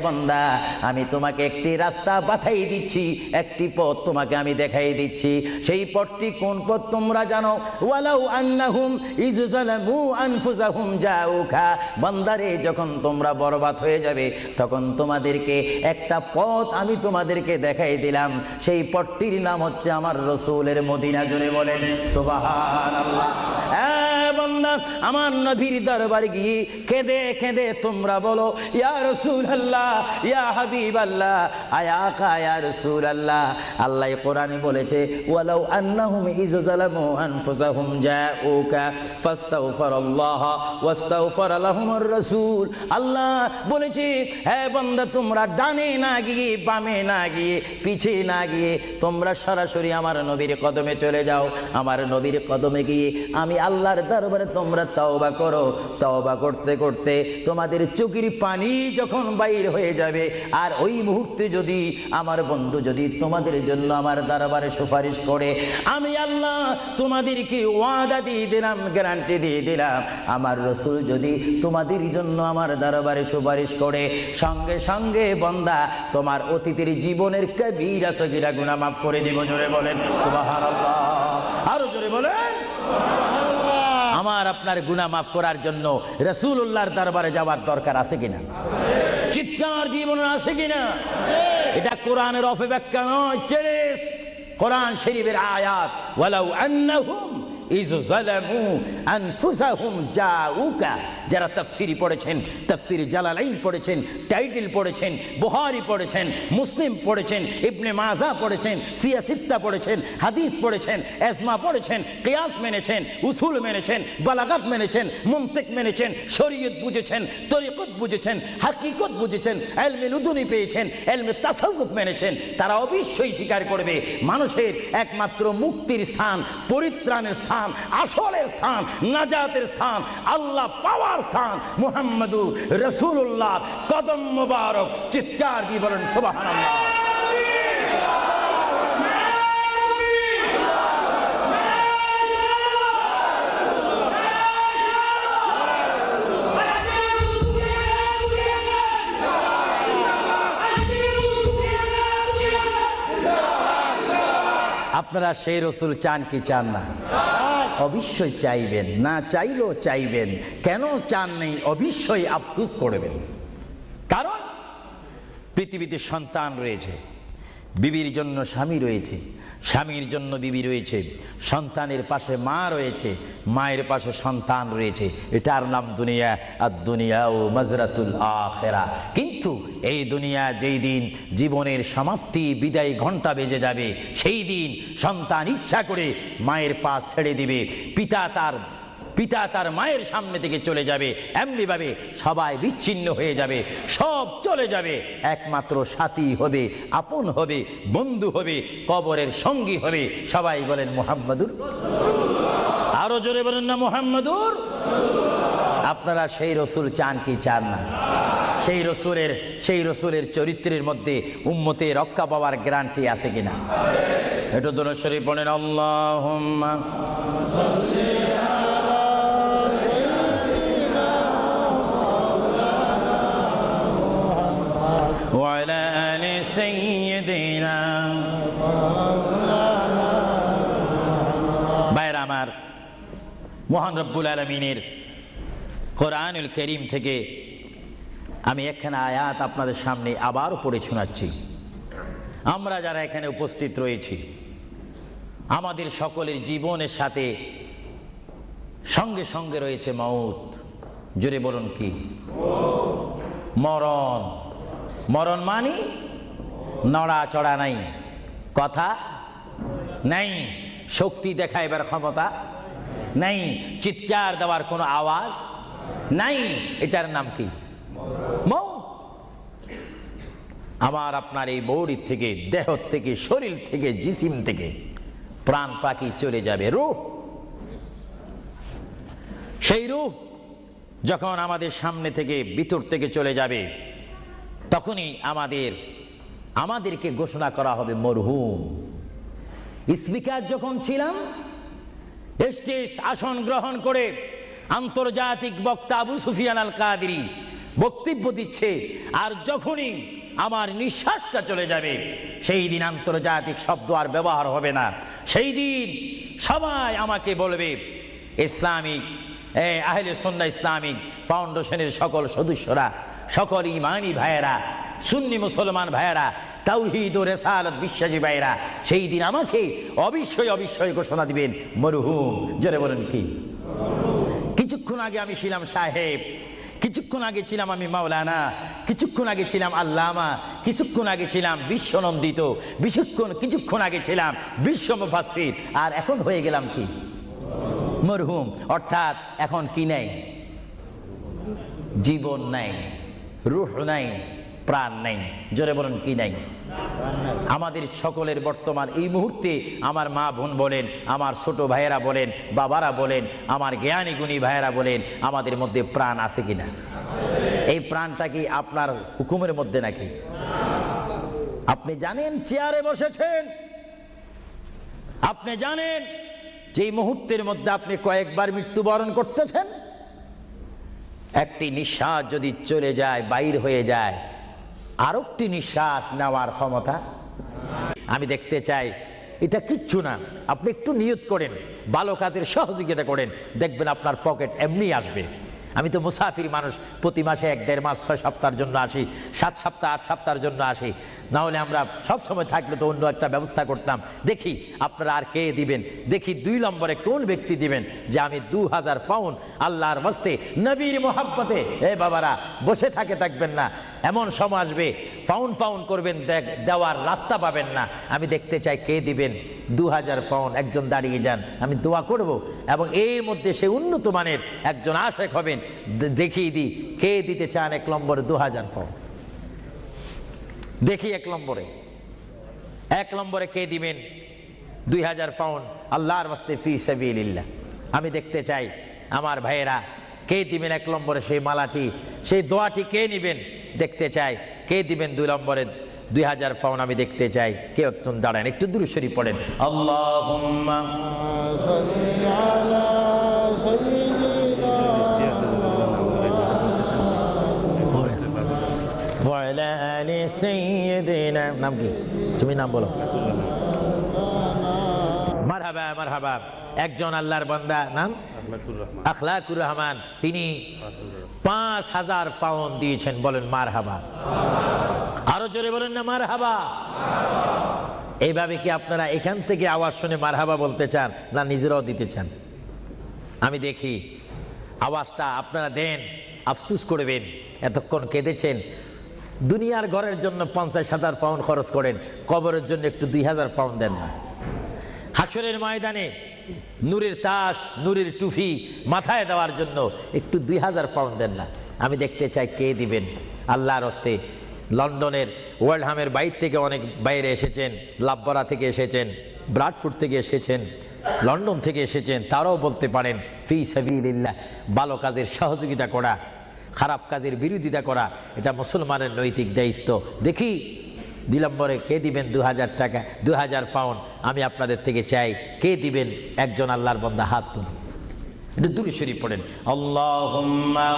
বান্দা, আমি তোমাকে একটি রাস্তা বাতাই দিচ্ছি, একটি পথ তোমাকে আমি দেখাই দিচ্ছি। সেই পথটি কোন পথ তোমরা জানো? ওয়ালাউ আন্নাহুম ইয যালামু আনফুসাহুম জাউকা, বান্দারে যখন তোমরা বরবাদ হয়ে যাবে তখন তোমাদেরকে একটা পথ আমি তোমাদেরকে দেখাই দিলাম। সেই পথটির নাম হচ্ছে আমার রাসূলের মদিনা। জোরে বলেন সুবহানাল্লাহ। বান্দা, আমার নবীর দরবারে গিয়ে কেঁদে কেঁদে তোমরা বলো, ইয়া রাসূলুল্লাহ, ইয়া হাবিবাল্লাহ, আয়াকা ইয়া রাসূলুল্লাহ। আল্লাহ কোরআনে বলেছে, ওয়ালাউ আন্নাহুম ইয যালামু আনফুসাহুম জাউকা ফাস্তাগফিরুল্লাহ ওয়াস্তাগফার লাহুমুর রাসূল। আল্লাহ বলেছে, হে বান্দা তোমরা ডানে না গিয়ে, বামে না গিয়ে, পিছে না গিয়ে তোমরা সরাসরি আমার নবীর কদমে চলে যাও। আমার নবীর কদমে গিয়ে আমি আল্লাহর দরবারে তোমরা তওবা করো। তওবা করতে করতে তোমাদের চোখের পানি যখন বাইর হয়ে যাবে, আর ওই মুহূর্তে যদি আমার বন্ধু যদি তোমাদের জন্য আমার দরবারে সুপারিশ করে, আমি আল্লাহ তোমাদেরকে ওয়াদা দিয়ে দিলাম, গ্যারান্টি দিয়ে দিলাম, আমার রাসূল যদি তোমাদের জন্য আমার দরবারে সুপারিশ করে, সঙ্গে সঙ্গে বান্দা তোমার অতীতের জীবনের কবিরা সগীরা গুনাহ মাফ করে দিব। জোরে বলেন সুবহানাল্লাহ। আরো জোরে বলেন। আমার আপনার গুনাহ মাফ করার জন্য রাসূলুল্লাহর দরবারে যাওয়ার দরকার আছে কিনা? চিৎকার জীবন আছে কিনা? এটা কোরআনের অপব্যাখ্যা নয়, চেরেস কোরআন শরীফের আয়াত। ওয়ালাউ আন্নাহুম ইয যালামু আনফুসাহুম জাউকা, যারা তাফসীরি পড়েছেন, তাফসীর জালালাইন পড়েছেন, টাইটেল পড়েছেন, বুখারী পড়েছেন, মুসলিম পড়েছেন, ইবনে মাজাহ পড়েছেন, সিয়াসিত্তা পড়েছেন, হাদিস পড়েছেন, ইজমা পড়েছেন, কিয়াস মেনেছেন, উসুল মেনেছেন, বালাগাত মেনেছেন, মুনতিক মেনেছেন, শরীয়ত বুঝেছেন, তরিকত বুঝেছেন, হাকিকত বুঝেছেন, ইলমে লুদুনি পেয়েছেন, ইলমে তাসাউফ মেনেছেন, তারা অবশ্যই স্বীকার করবে মানুষের একমাত্র মুক্তির স্থান, পরিত্রাণের স্থান, আসলের স্থান, নাজাতের স্থান, আল্লাহ পাওয়ার স্থান মুহাম্মদুর রাসূলুল্লাহ কদম মুবারক। চিৎকার দিয়ে বলেন সুবহানাল্লাহ। আপনারা সেই রাসূল চান কি চান না? অবশ্যই চাইবেন, না চাইলেও চাইবেন। কেন চান নেই? অবশ্যই আফসোস করবেন। কারণ পৃথিবীতে সন্তান রয়েছে, বিবির জন্য স্বামী রয়েছে, স্বামীর জন্য বিবি রয়েছে, সন্তানের পাশে মা রয়েছে, মায়ের পাশে সন্তান রয়েছে। এটার নাম দুনিয়া। আর দুনিয়া ও মাজরাতুল আখিরা। কিন্তু এই দুনিয়া যেই দিন জীবনের সমাপ্তি, বিদায় ঘন্টা বেজে যাবে, সেই দিন সন্তান ইচ্ছা করে মায়ের পা ছেড়ে দিবে, পিতা তার মায়ের সামনে থেকে চলে যাবে, এমনিভাবে সবাই বিচ্ছিন্ন হয়ে যাবে, সব চলে যাবে। একমাত্র সাথী হবে, আপন হবে, বন্ধু হবে, কবরের সঙ্গী হবে। সবাই বলেন মুহাম্মাদুর। আরো জোরে বলেন না মুহাম্মাদুর। আপনারা সেই রাসূল চান কি চান না? সেই রাসূলের চরিত্রের মধ্যে উম্মতের রক্ষা পাওয়ার গ্যারান্টি আছে কিনা? একটু দরুদ শরীফ পড়েন। আল্লাহুম্মা সাল্লি وعلى آل سيدنا। ভাইরা আমার, মহান রব্বুল আলামিনের কোরআনুল কারীম থেকে আমি একখানা আয়াত আপনাদের সামনে আবারও পড়ে শোনাচ্ছি। আমরা যারা এখানে উপস্থিত রয়েছি, আমাদের সকলের জীবনের সাথে সঙ্গে সঙ্গে রয়েছে মওত। জোরে বলুন কি? মরণ। মরণ মানি নড়াচড়া নাই, কথা নাই, শক্তি দেখাইবার ক্ষমতা নাই, চিৎকার দেওয়ার কোনো আওয়াজ নাই। এটার নাম কি? মৌত। আমার আপনার এই বডি থেকে, দেহ থেকে, শরীর থেকে, জিসিম থেকে প্রাণ পাখি চলে যাবে, রূহ। সেই রূহ যখন আমাদের সামনে থেকে, ভিতর থেকে চলে যাবে, তখনই আমাদেরকে ঘোষণা করা হবে মরহুম। স্পিকার যখন ছিলাম, স্টেজ আসন গ্রহণ করে আন্তর্জাতিক বক্তা আবু সুফিয়ান আল কাদেরী বক্তব্য দিচ্ছে, আর যখনই আমার নিঃশ্বাসটা চলে যাবে, সেই দিন আন্তর্জাতিক শব্দ আর ব্যবহার হবে না। সেই দিন সবাই আমাকে বলবে, ইসলামিক আহলে সুন্নাহ ইসলামিক ফাউন্ডেশনের সকল সদস্যরা, সকল ইমানি ভাইয়েরা, সুন্নি মুসলমান ভাইয়েরা, তাওহীদ ও রিসালাত বিশ্বাসী ভাইয়েরা, সেই দিন আমাকে অবশ্যই ঘোষণা দিবেন মরহুম। জোরে বলেন কি? কিছুক্ষণ আগে আমি ছিলাম সাহেব, কিছুক্ষণ আগে ছিলাম আমি মাওলানা, কিছুক্ষণ আগে ছিলাম আল্লামা, কিছুক্ষণ আগে ছিলাম বিশ্বনন্দিত, কিছুক্ষণ আগে ছিলাম বিশ্ব মুফাসসির, আর এখন হয়ে গেলাম কি? মরহুম। অর্থাৎ এখন কি নাই? জীবন নাই, রূহ নাই, প্রাণ নাই। জোরে বলেন কি নাই? আমাদের সকলের বর্তমান এই মুহূর্তে আমার মা বোন বলেন, আমার ছোট ভাইয়েরা বলেন, বাবারা বলেন, আমার জ্ঞানী গুণী ভাইয়েরা বলেন, আমাদের মধ্যে প্রাণ আছে কিনা? এই প্রাণটা কি আপনার হুকুমের মধ্যে নাকি? আপনি জানেন চেয়ারে বসেছেন, আপনি জানেন যে মুহূর্তের মধ্যে আপনি কয়েকবার মৃত্যুবরণ করতেছেন। একটি নিঃশ্বাস যদি চলে যায়, বাইর হয়ে যায়, আরেকটি নিঃশ্বাস নেওয়ার ক্ষমতা আমি দেখতে চাই। এটা কিচ্ছু না, আপনি একটু নিয়ত করেন, ভালো কাজের সহযোগিতা করেন, দেখবেন আপনার পকেট এমনি আসবে। আমি তো মুসাফির মানুষ, প্রতি মাসে 1-1.5 মাস 6 সপ্তাহের জন্য আসি, 7 সপ্তাহ 8 সপ্তাহের জন্য আসি। না হলে আমরা সব সময় থাকলে তো অন্য একটা ব্যবস্থা করতাম। দেখি আপনারা আর কে দিবেন, দেখি 2 নম্বরে কোন ব্যক্তি দিবেন যে আমি 2000 পাউন্ড আল্লাহর ওয়াস্তে নবীর মোহাব্বতে। বাবারা বসে থাকবেন না, এমন সময় আসবে পাউন্ড করবেন, দেওয়ার রাস্তা পাবেন না। আমি দেখতে চাই কে দিবেন 2000 পাউন্ড। একজন দাঁড়িয়ে যান, আমি দোয়া করব, এবং এর মধ্যে সে উন্নত মানের একজন আশেক হবেন। দেখিয়ে দিই কে দিতে চান 1 নম্বরে 2000 পাউন্ড। দেখি 1 নম্বরে কে দিবেন 2000 পাউন্ড আল্লাহর ওয়াস্তে ফি সাবিলিল্লাহ। আমি দেখতে চাই আমার ভাইয়েরা কে দিবেন 1 নম্বরে সেই মালাটি, সেই দোয়াটি কে নিবেন দেখতে চাই। কে দিবেন 2 নম্বরে 2000 পাউন্ড? আমি দেখতে চাই কেউ একজন দাঁড়ান, একটু দুরূদ শরীফ পড়েন। আল্লাহুম্মা সাল্লি আলা সাইয়্যিদিনা ওয়া আলা আলি সাইয়্যিদিনা। নাম কি? তুমি নাম বলো। মারহাবা মারহাবা। একজন আল্লাহর বান্দা, নাম আখলাকুর রহমান, তিনি 5000 পাউন্ড দিয়েছেন। বলেন মারহাবা। আরো জোরে বলেন না মারহাবা। এইভাবে কি আপনারা এখান থেকে আওয়াজ শুনে মারহাবা বলতে চান, না নিজেরাও দিতে চান? আমি দেখি আওয়াজটা আপনারা দেন, আফসোস করবেন এতক্ষণ কেঁদেছেন। দুনিয়ার ঘরের জন্য 50,000 পাউন্ড খরচ করেন, কবরের জন্য একটু 2000 পাউন্ড দেন না। হাসরের ময়দানে নূরের তাস, নূরের টুফি মাথায় দেওয়ার জন্য একটু 2000 পাউন্ড দেন না। আমি দেখতে চাই কে দিবেন আল্লাহর হস্তে। লন্ডনের ওয়ার্ল্ডহামের বাইরে থেকে অনেক বাইরে এসেছেন, লাভবরা থেকে এসেছেন, ব্রাডফোর্ড থেকে এসেছেন, লন্ডন থেকে এসেছেন। তারাও বলতে পারেন ফি সাবিলিল্লাহ। ভালো কাজের সহযোগিতা করা, খারাপ কাজের বিরোধিতা করা, এটা মুসলমানের নৈতিক দায়িত্ব। দেখি 2 নম্বরে কে দিবেন 2000 টাকা, 2000 পাউন্ড? আমি আপনাদের থেকে চাই কে দিবেন। একজন আল্লাহর বান্দা হাত তুলুন, একটু দুরূদ শরীফ পড়েন। আল্লাহুম্মা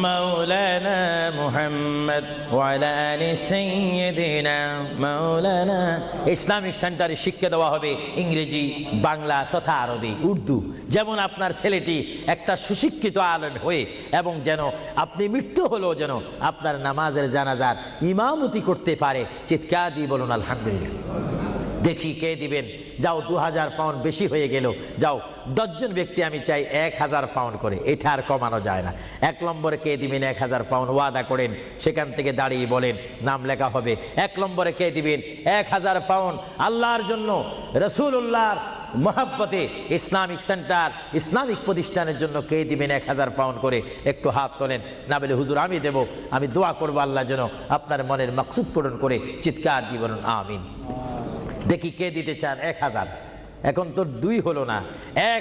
মাওলানা মুহাম্মদ ওয়া আলা আলি সাইয়্যিদিনা মাওলানা। ইসলামিক সেন্টারে শিক্ষা দেওয়া হবে ইংরেজি, বাংলা তথা আরবি, উর্দু। যেমন আপনার ছেলেটি একটা সুশিক্ষিত আলেম হয়ে, এবং যেন আপনি মৃত্যু হলেও যেন আপনার নামাজের জানাজার ইমামতি করতে পারে। চিৎকার দিয়ে বলুন আলহামদুলিল্লাহ। দেখি কে দিবেন। যাও 2000 পাউন্ড বেশি হয়ে গেল, যাও 10 জন ব্যক্তি আমি চাই 1000 পাউন্ড করে, এটা আর কমানো যায় না। 1 নম্বরে কে দিবেন 1000 পাউন্ড, ওয়াদা করেন, সেখান থেকে দাঁড়িয়ে বলেন, নাম লেখা হবে। 1 নম্বরে কে দিবেন 1000 পাউন্ড আল্লাহর জন্য, রাসূলুল্লাহর মহব্বতে ইসলামিক সেন্টার, ইসলামিক প্রতিষ্ঠানের জন্য কে দিবেন 1000 পাউন্ড করে? একটু হাত তোলেন। না বলে হুজুর আমি দেব, আমি দোয়া করবো আল্লাহ যেন আপনার মনের মাকসুদ পূরণ করে, চিৎকার দিয়ে বলুন আমিন। দেখি কে দিতে চান 1000। এখন তো 2 হলো না,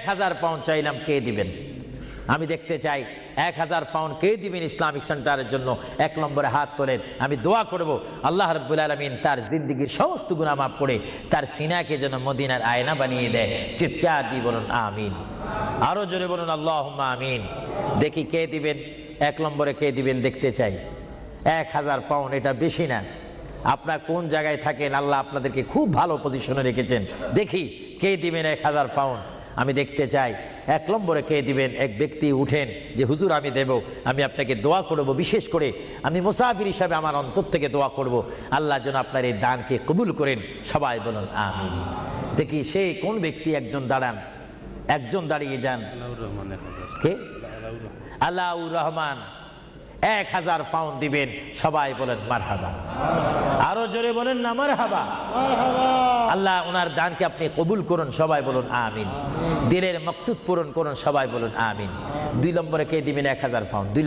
1000 পাউন্ড চাইলাম, কে দিবেন? আমি দেখতে চাই 1000 পাউন্ড কে দিবেন ইসলামিক সেন্টারের জন্য? 1 নম্বরে হাত তোলেন। আমি দোয়া করব আল্লাহ রাব্বুল আলামিন তার জিন্দেগীর সমস্ত গুনাহ মাফ করে তার সিনাকে যেন মদিনার আয়না বানিয়ে দেয়। চিৎকার দিয়ে বলুন আমিন। আরো জোরে বলুন আল্লাহুম্মা আমিন। দেখি কে দিবেন 1 নম্বরে কে দিবেন দেখতে চাই। 1000 পাউন্ড এটা বেশি না। আপনার কোন জায়গায় থাকেন, আল্লাহ আপনাদেরকে খুব ভালো পজিশনে রেখেছেন। দেখি কে দিবেন 1000 পাউন্ড, আমি দেখতে চাই। 1 নম্বরে কে দিবেন? এক ব্যক্তি উঠেন যে হুজুর আমি দেব, আমি আপনাকে দোয়া করব, বিশেষ করে আমি মুসাফির হিসাবে আমার অন্তর থেকে দোয়া করব আল্লাহ যেন আপনার এই দানকে কবুল করেন। সবাই বলুন আমিন। দেখি সে কোন ব্যক্তি? একজন দাঁড়ান, একজন দাঁড়িয়ে যান। কে? আলাউর রহমান 1000 পাউন্ড দিবেন। সবাই বলেন মারহাবা। আরো জোরে বলেন না মারহাবা। আল্লাহ ওনার দানকে আপনি কবুল করুন। সবাই বলুন আমিন। দিলের মকসুদ পূরণ করুন। সবাই বলুন আমিন। 2 নম্বরে কে দিবেন 1000 পাউন্ড? 2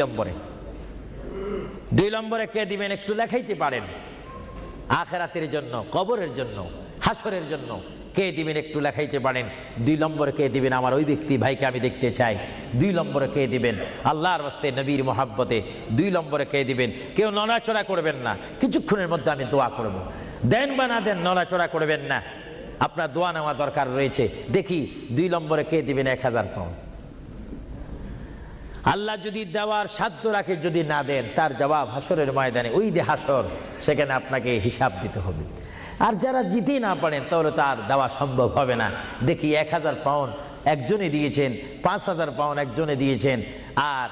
নম্বরে কে দিবেন? একটু লেখাইতে পারেন। আখিরাতের জন্য, কবরের জন্য, হাসরের জন্য কে দিবেন? একটু লেখাইতে পারেন। 2 নম্বরে কে দিবেন? আমার ওই ব্যক্তি ভাইকে আমি দেখতে চাই। 2 নম্বরে কে দিবেন? আল্লাহর ওয়াস্তে, নবীর মহাব্বতে 2 নম্বরে কে দিবেন? কেউ নড়াচড়া করবেন না, কিছুক্ষণের মধ্যে আমি দোয়া করব। দেন বা না দেন, নড়াচড়া করবেন না, আপনার দোয়া নেওয়া দরকার রয়েছে। দেখি 2 নম্বরে কে দিবেন 1000 পাউন্ড? আল্লাহ যদি দেওয়ার সাধ্য রাখে, যদি না দেন তার জবাব হাসরের ময়দানে, ওই যে হাসর, সেখানে আপনাকে হিসাব দিতে হবে। আর যারা জিতে না পারেন তাহলে তার দেওয়া সম্ভব হবে না। দেখি 1000 পাউন্ড একজনে দিয়েছেন, 5000 পাউন্ড একজনে দিয়েছেন। আর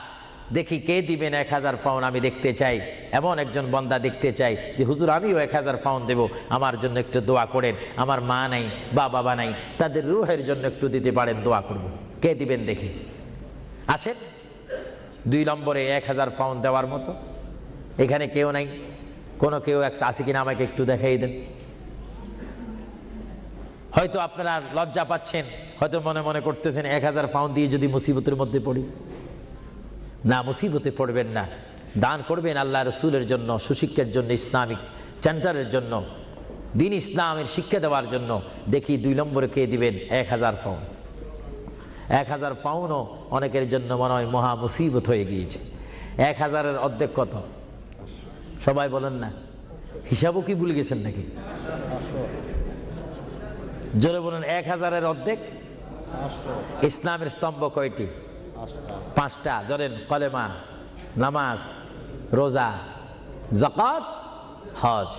দেখি কে দিবেন 1000 পাউন্ড? আমি দেখতে চাই এমন একজন বান্দা দেখতে চাই যে হুজুর আমিও 1000 পাউন্ড দেব, আমার জন্য একটু দোয়া করেন। আমার মা নাই বা বাবা নাই, তাদের রূহের জন্য একটু দিতে পারেন, দোয়া করব। কে দিবেন দেখি? আসেন। 2 নম্বরে 1000 পাউন্ড দেওয়ার মতো এখানে কেউ নাই? কোনো কেউ আছে কিনা আমাকে একটু দেখাই দেন। হয়তো আপনারা লজ্জা পাচ্ছেন, হয়তো মনে মনে করতেছেন 1000 পাউন্ড দিয়ে যদি মুসিবতের মধ্যে পড়ি। না, মুসিবতে পড়বেন না। দান করবেন আল্লাহ রসুলের জন্য, সুশিক্ষার জন্য, ইসলামিক সেন্টারের জন্য, দিন ইসলামের শিক্ষা দেওয়ার জন্য। দেখি 2 নম্বরে কে দিবেন 1000 পাউন্ড? 1000 পাউন্ডও অনেকের জন্য মনে হয় মহা মুসিবত হয়ে গিয়েছে। 1000-এর অর্ধেক কত? সবাই বলেন না। হিসাবও কি ভুলে গেছেন নাকি? জোরে বলেন। 1000-এর অর্ধেক? ইসলামের স্তম্ভ কয়টি? 5টা। জোরেন। কলেমা, নামাজ, রোজা, যাকাত, হজ।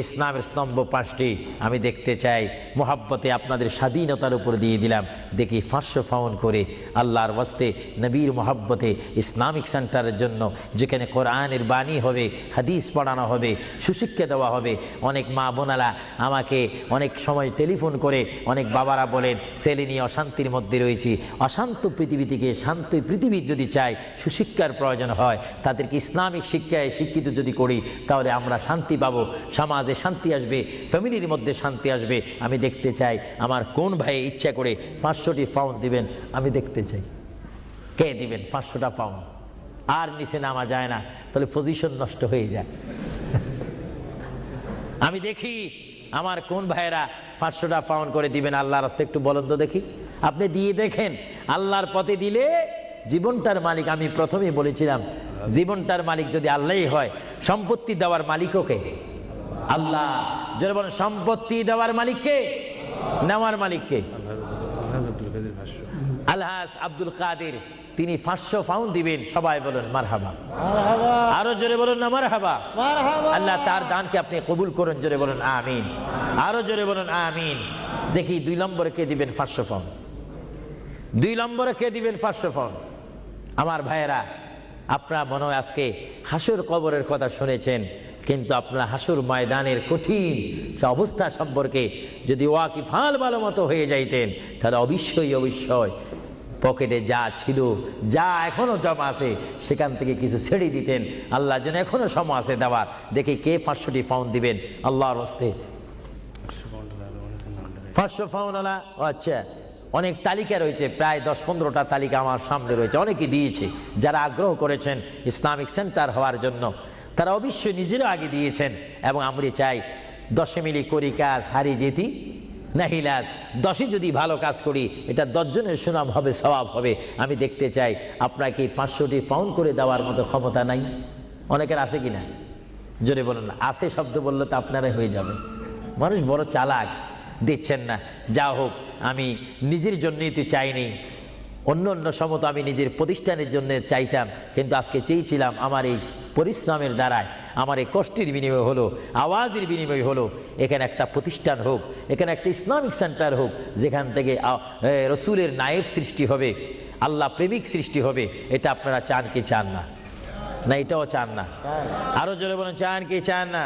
ইসলামের স্তম্ভ 5টি। আমি দেখতে চাই, মোহাব্বতে আপনাদের স্বাধীনতার উপর দিয়ে দিলাম। দেখি 500 পাউন্ড করে আল্লাহর ওয়াস্তে, নবীর মোহাব্বতে, ইসলামিক সেন্টারের জন্য, যেখানে কোরআনের বাণী হবে, হাদিস পড়ানো হবে, সুশিক্ষা দেওয়া হবে। অনেক মা বোনারা আমাকে অনেক সময় টেলিফোন করে, অনেক বাবারা বলেন ছেলে নিয়ে অশান্তির মধ্যে রয়েছি। অশান্ত পৃথিবী থেকে শান্ত পৃথিবী যদি চাই, সুশিক্ষার প্রয়োজন হয়, তাদেরকে ইসলামিক শিক্ষায় শিক্ষিত যদি করি, তাহলে আমরা শান্তি পাবো, সমাজে শান্তি আসবে, ফ্যামিলির মধ্যে শান্তি আসবে। আমি দেখতে চাই আমার কোন ভাই ইচ্ছা করে 500টি পাউন্ড দিবেন? আমি দেখতে চাই কে দিবেন 500টা পাউন্ড। আর নিচে নামা যায় না, তাহলে পজিশন নষ্ট হয়ে যায়। আমি দেখি আমার কোন ভাইয়েরা 500টা পাউন্ড করে দিবেন আল্লাহর রাস্তায়। একটু বলেন তো দেখি। আপনি দিয়ে দেখেন, আল্লাহর পথে দিলে জীবনটার মালিক, আমি প্রথমেই বলেছিলাম, জীবনটার মালিক যদি আল্লাহই হয়, সম্পত্তি দেওয়ার মালিকও কে? আল্লাহ। যারা বলেন সম্পত্তি দেওয়ার মালিক কে, নেওয়ার মালিক কে? আলহাজ আব্দুল কাদের, তিনি 500 পাউন্ড দিবেন। সবাই বলেন মারহাবা। আরো জোরে বলুন না মারহাবা। আল্লাহ তার দানকে আপনি কবুল করুন। জোরে বলুন আমিন। আরো জোরে বলুন আমিন। দেখি 2 নম্বরে কে দিবেন 500 পাউন্ড? 2 নম্বরে কে দিবেন 500 পাউন্ড? আমার ভাইয়েরা, আপনারা মনে হয় আজকে হাসর কবরের কথা শুনেছেন, কিন্তু আপনার হাসুর ময়দানের কঠিন সে অবস্থা সম্পর্কে যদি ওয়াকিফাল ভালো মতো হয়ে যাইতেন, তাহলে অবশ্যই অবশ্যই পকেটে যা ছিল, যা এখনো জমা আছে, সেখান থেকে কিছু ছেড়ে দিতেন। আল্লাহ যেন এখনো সময় আছে দেওয়ার। দেখি কে 500টি পাউন্ড দিবেন আল্লাহর হস্তে। 500 পাউন্ডওয়ালা? আচ্ছা, অনেক তালিকা রয়েছে, প্রায় 10-15টা তালিকা আমার সামনে রয়েছে। অনেকে দিয়েছে, যারা আগ্রহ করেছেন ইসলামিক সেন্টার হওয়ার জন্য, তারা অবশ্যই নিজেরও আগে দিয়েছেন। এবং আমরা চাই 10 মিলি করি কাজ, হারি যেতি নাহিলাজ। 10 যদি ভালো কাজ করি, এটা 10 জনের সুনাম হবে, সওয়াব হবে। আমি দেখতে চাই আপনাকে 500টি পাউন্ড করে দেওয়ার মতো ক্ষমতা নাই? অনেকের আছে কিনা? জোরে বলুন না। আছে শব্দ বললে তো আপনারাই হয়ে যাবে। মানুষ বড় চালাক, দিচ্ছেন না। যা হোক, আমি নিজের জন্যই তো চাইনি, অন্য অন্য সমত আমি নিজের প্রতিষ্ঠানের জন্য চাইতাম, কিন্তু আজকে চেয়েছিলাম আমার এই পরিশ্রমের দ্বারায়, আমার এই কষ্টের বিনিময় হলো, আওয়াজের বিনিময় হলো, এখানে একটা প্রতিষ্ঠান হোক, এখানে একটা ইসলামিক সেন্টার হোক, যেখান থেকে রসুলের নায়েব সৃষ্টি হবে, আল্লাহ প্রেমিক সৃষ্টি হবে। এটা আপনারা চান কি চান না? না এটাও চান না? আরো জোরে বলেন, চান কি চান না?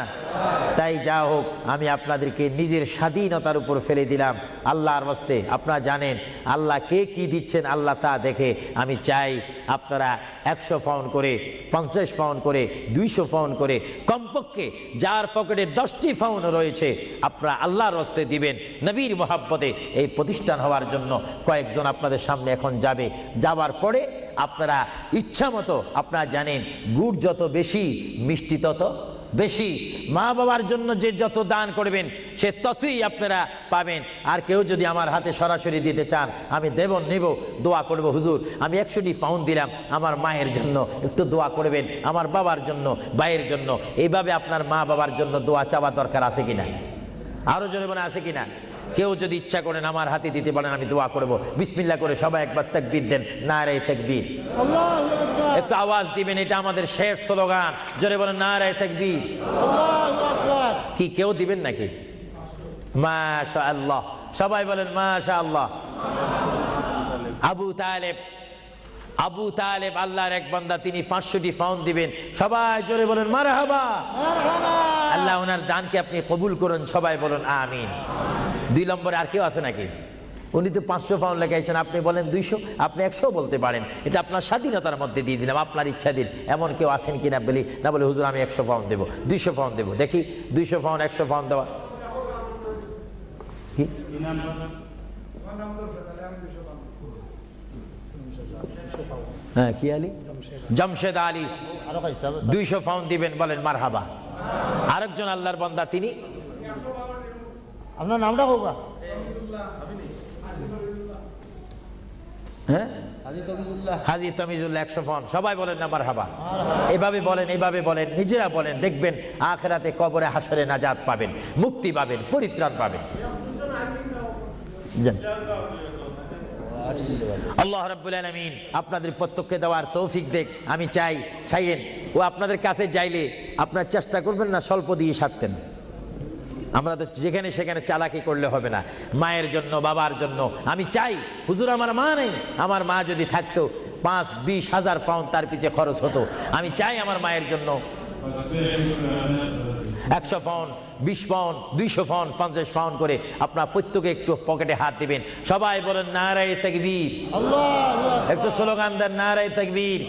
তাই যা হোক, আমি আপনাদেরকে নিজের স্বাধীনতার উপর ফেলে দিলাম আল্লাহর হস্তে। আপনারা জানেন আল্লাহ কে কি দিচ্ছেন, আল্লাহ তা দেখে। আমি চাই আপনারা 100 পাউন্ড করে, 50 পাউন্ড করে, 200 পাউন্ড করে, কমপক্ষে যার পকেটে 10টি পাউন্ড রয়েছে, আপনারা আল্লাহর হস্তে দিবেন নবীর মহাব্বতে এই প্রতিষ্ঠান হওয়ার জন্য। কয়েকজন আপনাদের সামনে এখন যাবে, যাবার পরে আপনারা ইচ্ছা মতো, আপনারা জানেন গুড় যত বেশি, মিষ্টি তত বেশি। মা বাবার জন্য যে যত দান করবেন, সে ততই আপনারা পাবেন। আর কেউ যদি আমার হাতে সরাসরি দিতে চান, আমি দেব, নেব, দোয়া করব, হুজুর আমি 100টি পাউন্ড দিলাম, আমার মায়ের জন্য একটু দোয়া করবেন, আমার বাবার জন্য, ভাইয়ের জন্য। এইভাবে আপনার মা বাবার জন্য দোয়া চাওয়া দরকার আছে কিনা? আরো জোরে বলে আছে কিনা? কেউ যদি ইচ্ছা করেন আমার হাতে দিতে পারেন, আমি দোয়া করব। বিসমিল্লাহ করে সবাই একবার তাকবীর দেন, নারে তাকবীর। আল্লাহু আকবার। একটু আওয়াজ দিবেন, এটা আমাদের শেষ স্লোগান। জোরে বলেন নারে তাকবীর। আল্লাহু আকবার। কি কেউ দিবেন নাকি? মাশাআল্লাহ, সবাই বলেন মাশাআল্লাহ। আবু তালেব আল্লাহর এক বান্দা, তিনি 500টি পাউন্ড দিবেন। সবাই জোরে বলেন মারহাবা। আল্লাহ ওনার দানকে আপনি কবুল করুন, সবাই বলুন আমিন। 2 নম্বরে আর কেউ আছে নাকি? উনি তো 500 পাউন্ড লেখাইছেন, আপনি বলেন 200, আপনি 100 বলতে পারেন। এটা আপনার স্বাধীনতার মধ্যে দিয়ে দিলাম, আপনার ইচ্ছা দিন। এমন কেউ আছেন কিনা বলি না, বলে হুজুর আমি 100 পাউন্ড দেবো, 200 পাউন্ড দেবো। দেখি 200 পাউন্ড, 100 পাউন্ড দেওয়া কি? হ্যাঁ, কি আলী? জমশেদ আলী 200 পাউন্ড দিবেন, বলেন মারহাবা। আরেকজন আল্লাহর বান্দা, তিনি আপনার নামটা হোক? হ্যাঁ, হাজী তমিজুল্লাহ 100 পাউন্ড। সবাই বলেন না মারহাবা। এভাবে বলেন, এইভাবে বলেন, নিজেরা বলেন, দেখবেন আখিরাতে কবরে হাসরে নাজাত পাবেন, মুক্তি পাবেন, পরিত্রাণ পাবেন। আল্লাহ রাব্বুল আলামিন আপনাদের প্রত্যেককে দেওয়ার তৌফিক দেখ। আমি চাই চাইয়েন ও আপনাদের কাছে যাইলে আপনার চেষ্টা করবেন না স্বল্প দিয়ে সারতেন। আমরা তো যেখানে সেখানে চালাকি করলে হবে না। মায়ের জন্য, বাবার জন্য আমি চাই, হুজুর আমার মা নেই, আমার মা যদি থাকতো 5-20 হাজার পাউন্ড তার পিছে খরচ হতো। আমি চাই আমার মায়ের জন্য 100 পাউন্ড, 20 পাউন্ড, 200 পাউন্ড, 50 পাউন্ড করে আপনার প্রত্যেকে একটু পকেটে হাত দিবেন। সবাই বলেন নারে তাকবীর। একটু স্লোগান দেন নারে তাকবীর।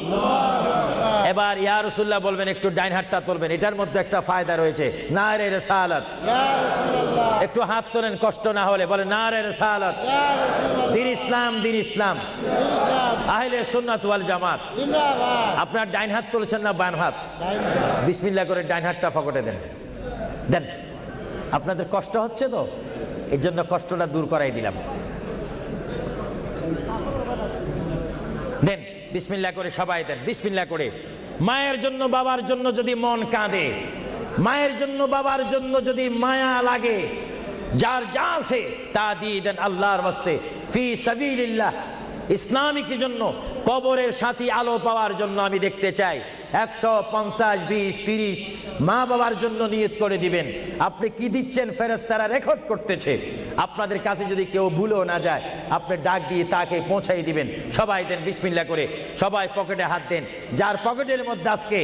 এবার ইয়া রাসূলুল্লাহ বলবেন, একটু ডাইন হাতটা তুলবেন, এটার মধ্যে একটা ফায়দা রয়েছে, নারে রিসালাত। একটু হাত তোলেন কষ্ট না হলে, বলেন নারে রিসালাত। দিন ইসলাম, দিন ইসলাম, আহলে সুন্নাত ওয়াল জামাত। আপনার ডাইন হাত তুলছেন না বাম হাত? বিসমিল্লাহ করে ডাইন হাতটা পকেটে দেন, দেন। আপনাদের কষ্ট হচ্ছে তো, এর জন্য কষ্টটা দূর করাই দিলাম। দেন বিসমিল্লাহ করে, সবাই দেন বিসমিল্লাহ করে। মায়ের জন্য, বাবার জন্য যদি মন কাঁদে, মায়ের জন্য, বাবার জন্য যদি মায়া লাগে, যার যা আছে তা দিয়ে দেন আল্লাহর ওয়াস্তে, ফি সাবিলিল্লাহ। ইসলামিক জন্য, কবরের সাথী আলো পাওয়ার জন্য আমি দেখতে চাই 100, 50, 20, 30 মা বাবার জন্য নিয়ত করে দিবেন। আপনি কি দিচ্ছেন ফেরেশতারা রেকর্ড করতেছে। আপনাদের কাছে যদি কেউ ভুলেও না যায়, আপনি ডাক দিয়ে তাকে পৌঁছাই দিবেন। সবাই দেন বিসমিল্লাহ করে, সবাই পকেটে হাত দেন। যার পকেটের মধ্যে আজকে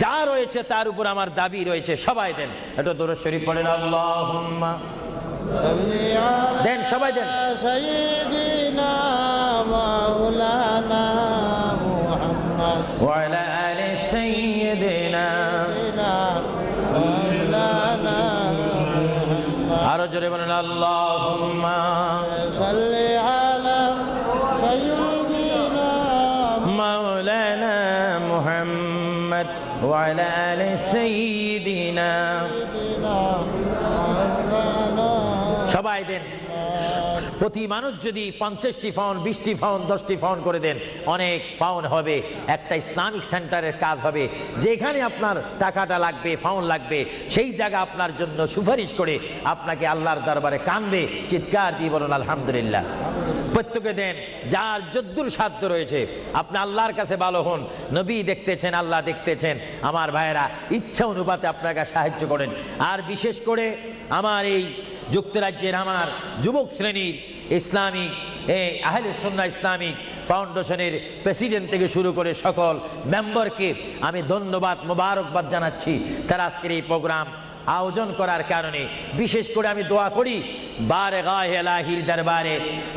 যা রয়েছে তার উপর আমার দাবি রয়েছে। সবাই দেন, এটা দরুদ শরীফ পড়েন। আল্লাহুম্মা দেন, সবাই দেন। সাইয়্যিদিনা মাওলানা মুহাম্মদ ওয়া আলা আলি সাইয়্যিদিনা, মাওলানা মুহাম্মদ। আরো জোরে বলেন আল্লাহুম্মা সাল্লি আলা সাইয়্যিদিনা মাওলানা মুহাম্মদ ওয়া আলা আলি সাইয়্যিদিনা। মাওলানা। সবাই দেন। প্রতি মানুষ যদি 50টি ফাউন্ড, 20টি ফাউন্ড, 10টি ফাউন্ড করে দেন, অনেক ফাউন্ড হবে। একটা ইসলামিক সেন্টারের কাজ হবে, যেখানে আপনার টাকাটা লাগবে, ফাউন্ড লাগবে, সেই জায়গা আপনার জন্য সুপারিশ করে আপনাকে আল্লাহর দরবারে কানবে, চিৎকার দিয়ে বলুন আলহামদুলিল্লাহ। প্রত্যেকে দেন, যার যদ্দুর সাধ্য রয়েছে। আপনি আল্লাহর কাছে ভালো হন, নবী দেখতেছেন, আল্লাহ দেখতেছেন। আমার ভাইয়েরা, ইচ্ছা অনুপাতে আপনাকে সাহায্য করেন। আর বিশেষ করে আমার এই যুক্তরাজ্যের আমার যুবক শ্রেণীর ইসলামিক আহলে সুন্নাহ ইসলামিক ফাউন্ডেশনের প্রেসিডেন্ট থেকে শুরু করে সকল মেম্বারকে আমি ধন্যবাদ, মোবারকবাদ জানাচ্ছি। তারা আজকের এই প্রোগ্রাম আয়োজন করার কারণে বিশেষ করে আমি দোয়া করি, বারগাহ ইলাহির দরবারে,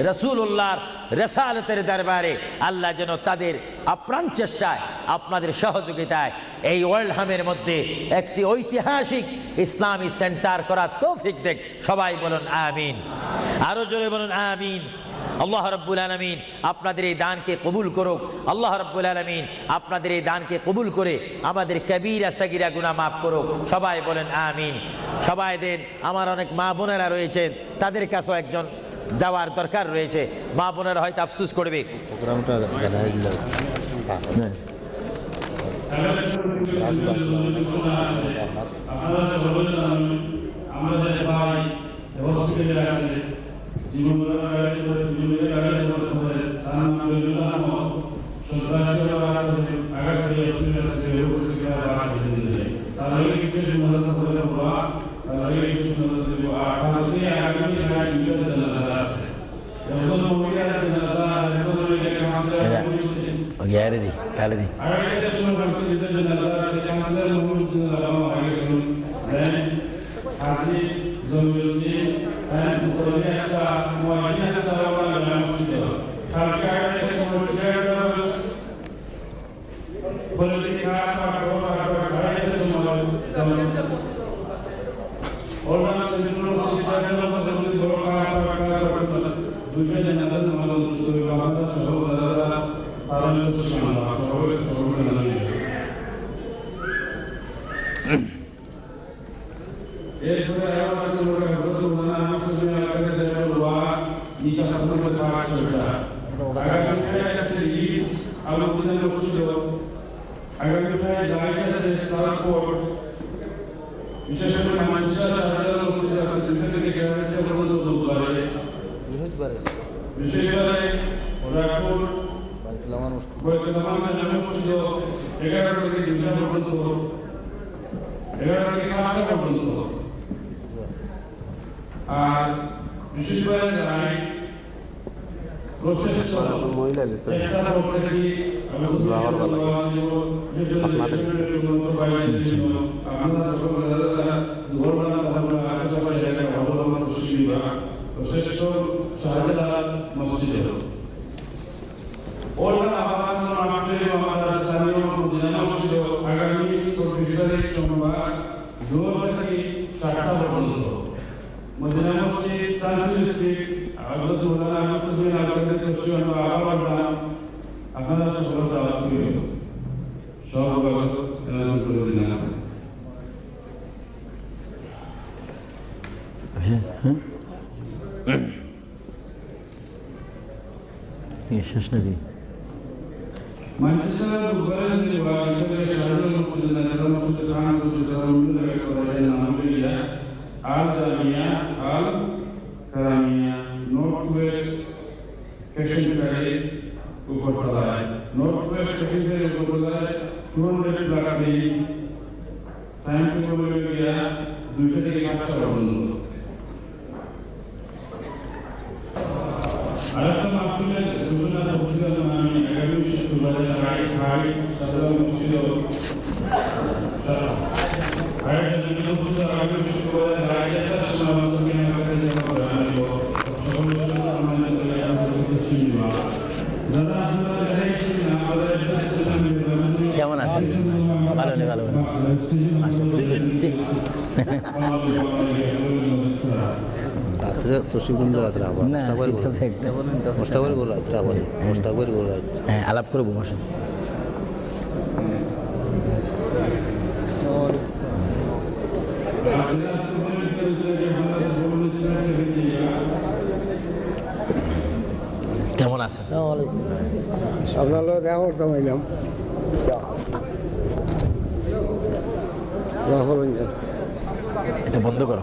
রাসূলুল্লাহর রিসালাতের দরবারে আল্লাহ যেন তাদের আপ্রাণ চেষ্টায়, আপনাদের সহযোগিতায় এই ওয়ার্ল্ডহামের মধ্যে একটি ঐতিহাসিক ইসলামী সেন্টার করার তৌফিক দেখ। সবাই বলুন আমিন, আরো জোরে বলুন আমিন। আল্লাহ রাব্বুল আলামিন আপনাদের এই দানকে কবুল করুক। আল্লাহ রাব্বুল আলামিন আপনাদের এই দানকে কবুল করে আমাদের কবিরা সাগিরা গুনাহ মাফ করুক। সবাই বলেন আমিন। সবাই দেন। আমার অনেক মা বোনেরা রয়েছেন, তাদের কাছেও একজন যাওয়ার দরকার রয়েছে। মা বোনেরা হয়তো আফসোস করবে। প্রোগ্রামটা জানাই দিলাম। আমাদের ভাই হসপিটালে আছে, জীবনের তার নাম জলিলুল্লাহ আহমদ, সন্ত্রাসী আঘাত করে হসপিটালে আছে, তার আগে কিছু মদত করে বলা, তার আগে কিছু মদত দেব। আর তাহলে আগামী সময় দুটো জানাজা আছে, এখন মহিলার জানাজা, এখন এটাকে আমাদের গ্যারে দি তাহলে দি আরেকটা সময় বাকি দুটো জানাজা আছে, আমাদের মহিলাদের লাগানো আগে শুনুন। দেন হাজি জমিউদ্দিন and Utoliasa, Moajina Sarava, and Lamushida. Kalkara is more generous, political, শেষ নাকি Manchester Bukhari was Shahidul Muslim Muslim Khan Sudan Al Jamia Al Karamia Northwest Kashmir Uppertalai Northwest Kashmir Uppertalai 200 block time to Bolivia দুইটা থেকে কাজটা বন্ধ আরেকটা মাহফিলের ঘোষণা করছিলাম আমি আগামী শুক্রবারে রাইট হাই সাধারণ মুসলিম উপস্থিত আগামী শুক্রবার রাত ১টার সময় আমাদের কেনাকাটা যে আমরা আনব সকলের জন্য আমরা শুনবা যারা আপনারা দেখেছেন আমাদের কেমন আছেন? ভালো নেই, ভালো নেই। জি। রাত্রে তো শিগুন রাত্রে আবার না, মোস্তাকবার গোল রাত্রে আবার মোস্তাকবার গোল রাত্রে হ্যাঁ, আলাপ করবো বসেন। কেমন আছেন? আপনার লোক দেখা করতাম এলাম এটা বন্ধ করো।